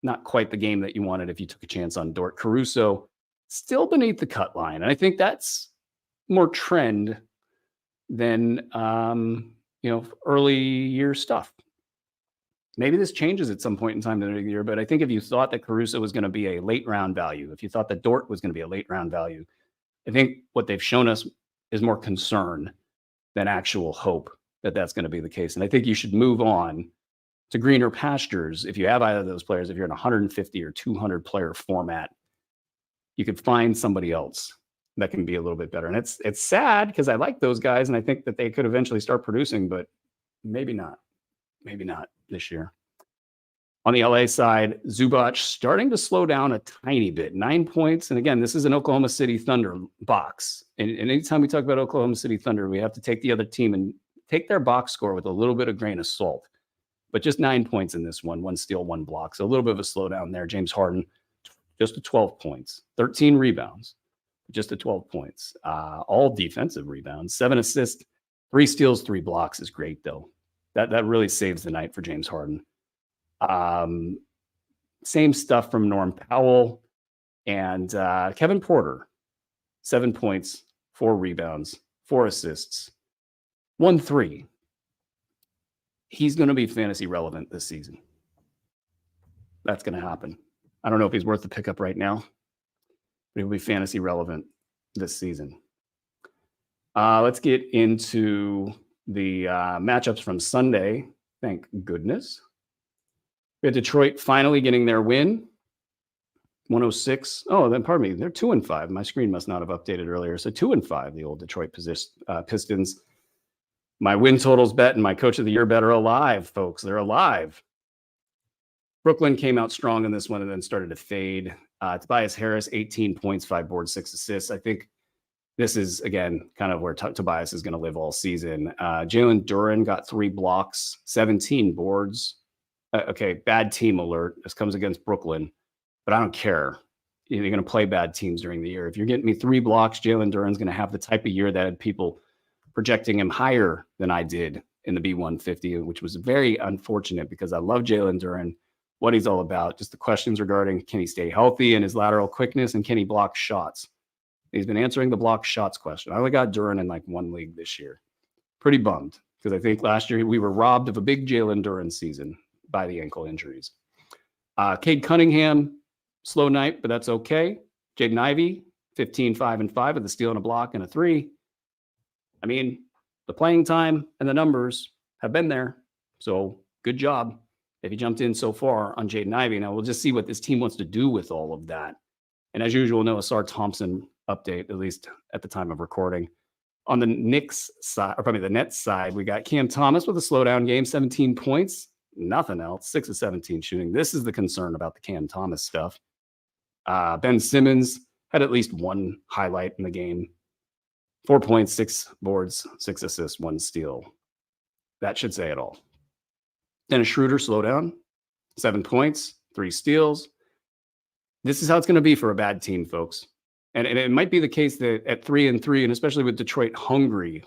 Not quite the game that you wanted if you took a chance on Dort. Caruso, still beneath the cut line. And I think that's more trend than, early year stuff. Maybe this changes at some point in time during the year, but I think if you thought that Caruso was going to be a late round value, if you thought that Dort was going to be a late round value, I think what they've shown us is more concern than actual hope that that's going to be the case. And I think you should move on to greener pastures. If you have either of those players, if you're in a 150 or 200 player format, you could find somebody else that can be a little bit better. And it's sad because I like those guys and I think that they could eventually start producing, but maybe not this year. On the LA side, Zubac starting to slow down a tiny bit, 9 points. And again, this is an Oklahoma City Thunder box. And anytime we talk about Oklahoma City Thunder, we have to take the other team and take their box score with a little bit of grain of salt. But just 9 points in this one steal, 1 block. So a little bit of a slowdown there. James Harden, just to 12 points, 13 rebounds, just to 12 points. All defensive rebounds, 7 assists, 3 steals, 3 blocks is great, though. That really saves the night for James Harden. Same stuff from Norm Powell and Kevin Porter, 7 points, 4 rebounds, 4 assists, 1 3. He's going to be fantasy relevant this season. That's going to happen. I don't know if he's worth the pickup right now, but he'll be fantasy relevant this season. Let's get into the matchups from Sunday. Thank goodness. We had Detroit finally getting their win. 106. Oh, then pardon me. They're 2-5. My screen must not have updated earlier. So 2-5, the old Detroit Pistons. My win totals bet and my coach of the year bet are alive, folks. They're alive. Brooklyn came out strong in this one and then started to fade. Tobias Harris, 18 points, 5 boards, 6 assists. I think this is, again, kind of where Tobias is going to live all season. Jalen Duren got 3 blocks, 17 boards. Okay, bad team alert. This comes against Brooklyn, but I don't care. You're going to play bad teams during the year. If you're getting me 3 blocks, Jalen Duren's going to have the type of year that had people projecting him higher than I did in the B150, which was very unfortunate because I love Jalen Duren, what he's all about. Just the questions regarding can he stay healthy and his lateral quickness and can he block shots? He's been answering the block shots question. I only got Duren in like 1 league this year. Pretty bummed because I think last year we were robbed of a big Jalen Duren season by the ankle injuries. Cade Cunningham, slow night, but that's okay. Jaden Ivey, 15, 5, and 5 with a steal and a block and a 3. I mean, the playing time and the numbers have been there. So good job if you jumped in so far on Jaden Ivey. Now we'll just see what this team wants to do with all of that. And as usual, Noah Sarr Thompson update, at least at the time of recording. On the Knicks side, or probably the Nets side, we got Cam Thomas with a slowdown game, 17 points, nothing else, 6 of 17 shooting. This is the concern about the Cam Thomas stuff. Ben Simmons had at least 1 highlight in the game. 4 points, 6 boards, 6 assists, 1 steal. That should say it all. Dennis Schroeder, slowdown, 7 points, 3 steals. This is how it's going to be for a bad team, folks. And it might be the case that at 3-3, and especially with Detroit hungry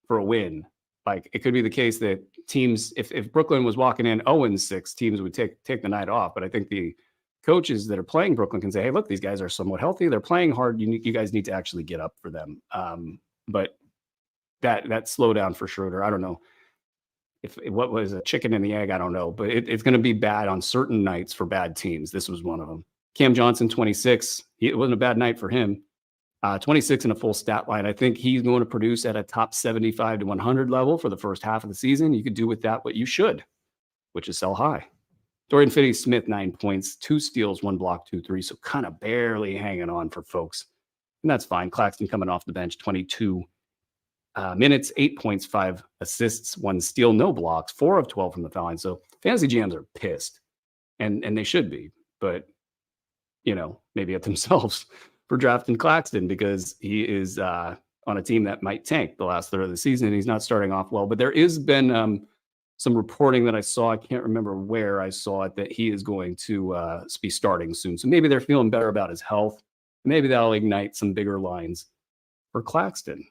for a win, like it could be the case that teams, if Brooklyn was walking in 0-6, teams would take the night off. But I think the coaches that are playing Brooklyn can say, hey, look, these guys are somewhat healthy. They're playing hard. You guys need to actually get up for them. But that slowdown for Schroeder, I don't know. If what was a chicken and the egg, I don't know. But it's going to be bad on certain nights for bad teams. This was one of them. Cam Johnson, 26. It wasn't a bad night for him. 26 in a full stat line. I think he's going to produce at a top 75 to 100 level for the first half of the season. You could do with that what you should, which is sell high. Dorian Finney-Smith, 9 points, 2 steals, 1 block, 2 3. So kind of barely hanging on for folks. And that's fine. Claxton coming off the bench, 22 minutes, 8 points, 5 assists, 1 steal, no blocks, 4 of 12 from the foul line. So fantasy GMs are pissed. And they should be. But, maybe at themselves for drafting Claxton because he is on a team that might tank the last third of the season. He's not starting off well, but there has been some reporting that I saw. I can't remember where I saw it, that he is going to be starting soon. So maybe they're feeling better about his health. Maybe that'll ignite some bigger lines for Claxton.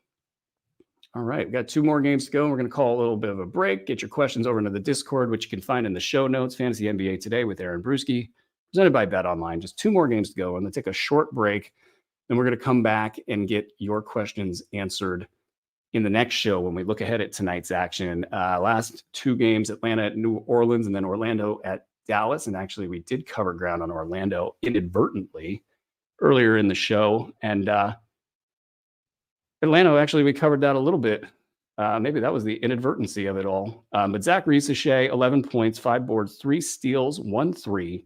All right, we've got 2 more games to go. We're going to call a little bit of a break. Get your questions over into the Discord, which you can find in the show notes. Fantasy NBA Today with Aaron Bruski, presented by Bet Online. Just 2 more games to go. I'm going to take a short break. Then we're going to come back and get your questions answered in the next show when we look ahead at tonight's action. Last 2 games, Atlanta at New Orleans and then Orlando at Dallas. And actually, we did cover ground on Orlando inadvertently earlier in the show. And Atlanta, actually, we covered that a little bit. Maybe that was the inadvertency of it all. But Zach Reese-Shea, 11 points, 5 boards, 3 steals, 1 3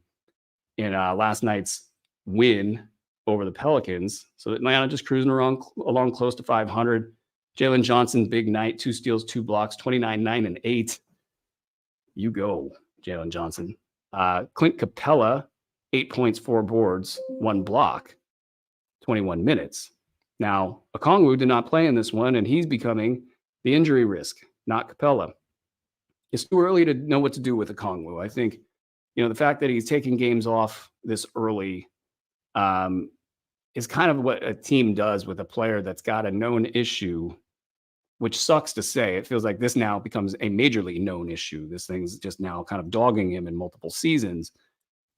in last night's win over the Pelicans. So Atlanta just cruising along close to 500. Jalen Johnson, big night, 2 steals, 2 blocks, 29, 9, and 8. You go, Jalen Johnson. Clint Capella, 8 points, 4 boards, 1 block, 21 minutes. Now, Okongwu did not play in this one, and he's becoming the injury risk, not Capella. It's too early to know what to do with Okongwu. I think, the fact that he's taking games off this early is kind of what a team does with a player that's got a known issue, which sucks to say. It feels like this now becomes a majorly known issue. This thing's just now kind of dogging him in multiple seasons.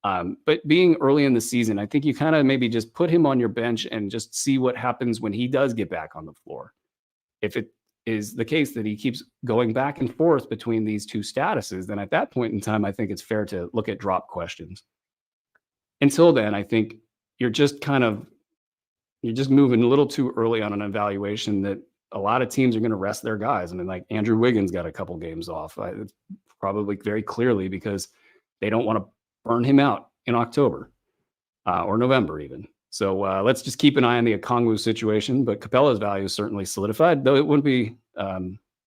But being early in the season, I think you kind of maybe just put him on your bench and just see what happens when he does get back on the floor. If it is the case that he keeps going back and forth between these 2 statuses, then at that point in time, I think it's fair to look at drop questions. Until then, I think you're just moving a little too early on an evaluation that a lot of teams are going to rest their guys. I mean, like Andrew Wiggins got a couple games off. It's probably very clearly because they don't want to burn him out in October or November even. So let's just keep an eye on the Okongwu situation. But Capella's value is certainly solidified, though it wouldn't be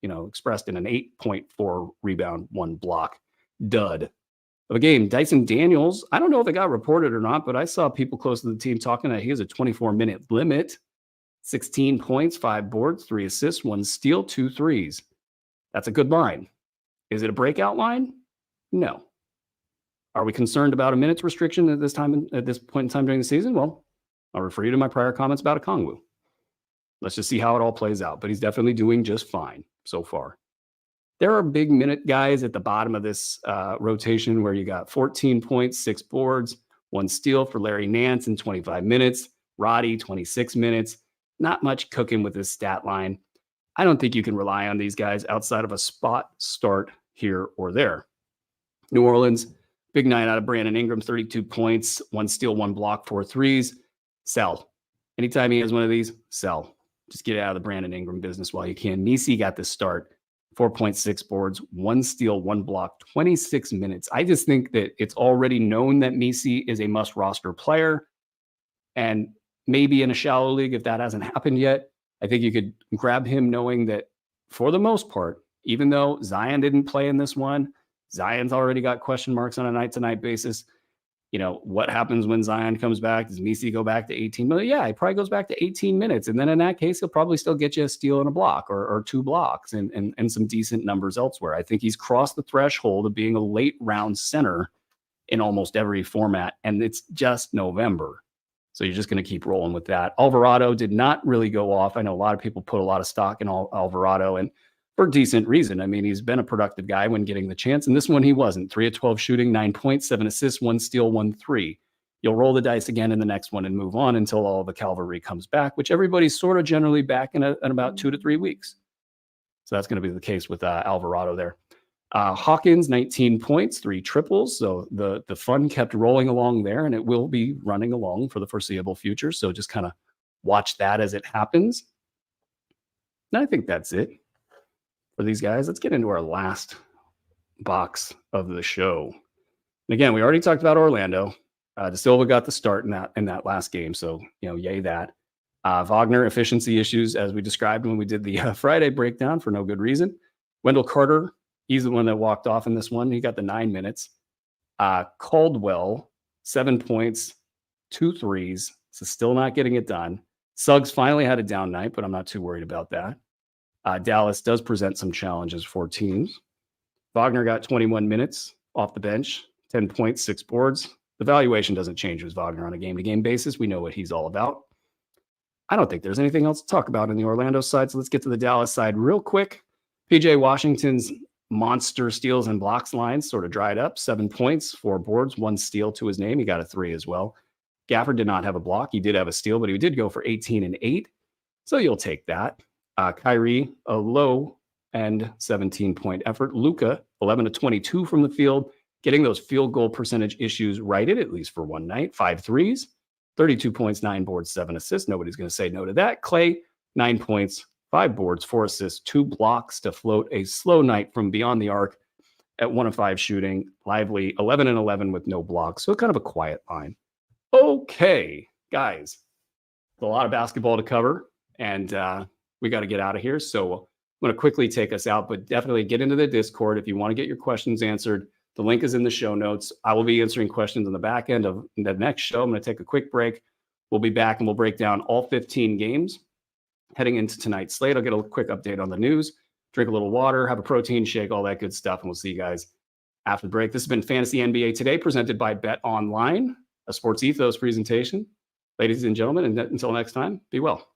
expressed in an 8.4 rebound, 1 block dud of a game. Dyson Daniels, I don't know if it got reported or not, but I saw people close to the team talking that he has a 24-minute limit. 16 points, 5 boards, 3 assists, 1 steal, 2 threes. That's a good line. Is it a breakout line? No. Are we concerned about a minutes restriction at this point in time during the season? Well, I'll refer you to my prior comments about Okongwu. Let's just see how it all plays out. But he's definitely doing just fine so far. There are big minute guys at the bottom of this rotation where you got 14 points, 6 boards, 1 steal for Larry Nance in 25 minutes. Roddy, 26 minutes. Not much cooking with this stat line. I don't think you can rely on these guys outside of a spot start here or there. New Orleans, big night out of Brandon Ingram, 32 points, 1 steal, 1 block, 4 threes. Sell. Anytime he has one of these, sell. Just get out of the Brandon Ingram business while you can. Nisi got this start, 4.6 boards, 1 steal, 1 block, 26 minutes. I just think that it's already known that Nisi is a must-roster player. And maybe in a shallow league, if that hasn't happened yet, I think you could grab him knowing that for the most part, even though Zion didn't play in this one, Zion's already got question marks on a night-to-night basis. What happens when Zion comes back? Does Nisi go back to 18 minutes? Yeah, he probably goes back to 18 minutes. And then in that case, he'll probably still get you a steal and a block or 2 blocks and some decent numbers elsewhere. I think he's crossed the threshold of being a late round center in almost every format. And it's just November. So you're just going to keep rolling with that. Alvarado did not really go off. I know a lot of people put a lot of stock in Alvarado, and for decent reason. I mean, he's been a productive guy when getting the chance. And this one, he wasn't. 3 of 12 shooting, 9 points, 7 assists, 1 steal, 1 3. You'll roll the dice again in the next one and move on until all the cavalry comes back, which everybody's sort of generally back in about 2 to 3 weeks. So that's going to be the case with Alvarado there. Hawkins, 19 points, 3 triples. So the fun kept rolling along there, and it will be running along for the foreseeable future. So just kind of watch that as it happens. And I think that's it for these guys. Let's get into our last box of the show. And again, we already talked about Orlando. De Silva got the start in that last game. So, yay that. Wagner, efficiency issues, as we described when we did the Friday breakdown for no good reason. Wendell Carter, he's the one that walked off in this one. He got the 9 minutes. Caldwell, 7 points, 2 threes. So still not getting it done. Suggs finally had a down night, but I'm not too worried about that. Dallas does present some challenges for teams. Wagner got 21 minutes off the bench, 10 points, 6 boards. The valuation doesn't change with Wagner on a game-to-game basis. We know what he's all about. I don't think there's anything else to talk about in the Orlando side, so let's get to the Dallas side real quick. PJ Washington's monster steals and blocks line sort of dried up. 7 points, 4 boards, 1 steal to his name. He got a 3 as well. Gafford did not have a block. He did have a steal, but he did go for 18 and 8. So you'll take that. Kyrie, a low end 17-point effort. Luka, 11 to 22 from the field, getting those field goal percentage issues righted, at least for one night. 5 threes, 32 points, 9 boards, 7 assists. Nobody's going to say no to that. Clay, 9 points, 5 boards, 4 assists, 2 blocks to float a slow night from beyond the arc at 1 of 5 shooting. Lively, 11 and 11 with no blocks. So kind of a quiet line. Okay, guys, a lot of basketball to cover, and we got to get out of here. So I'm going to quickly take us out, but definitely get into the Discord if you want to get your questions answered. The link is in the show notes. I will be answering questions on the back end of the next show. I'm going to take a quick break. We'll be back and we'll break down all 15 games heading into tonight's slate. I'll get a quick update on the news, drink a little water, have a protein shake, all that good stuff, and we'll see you guys after the break. This has been Fantasy NBA Today, presented by Bet Online, a Sports Ethos presentation. Ladies and gentlemen, and until next time, be well.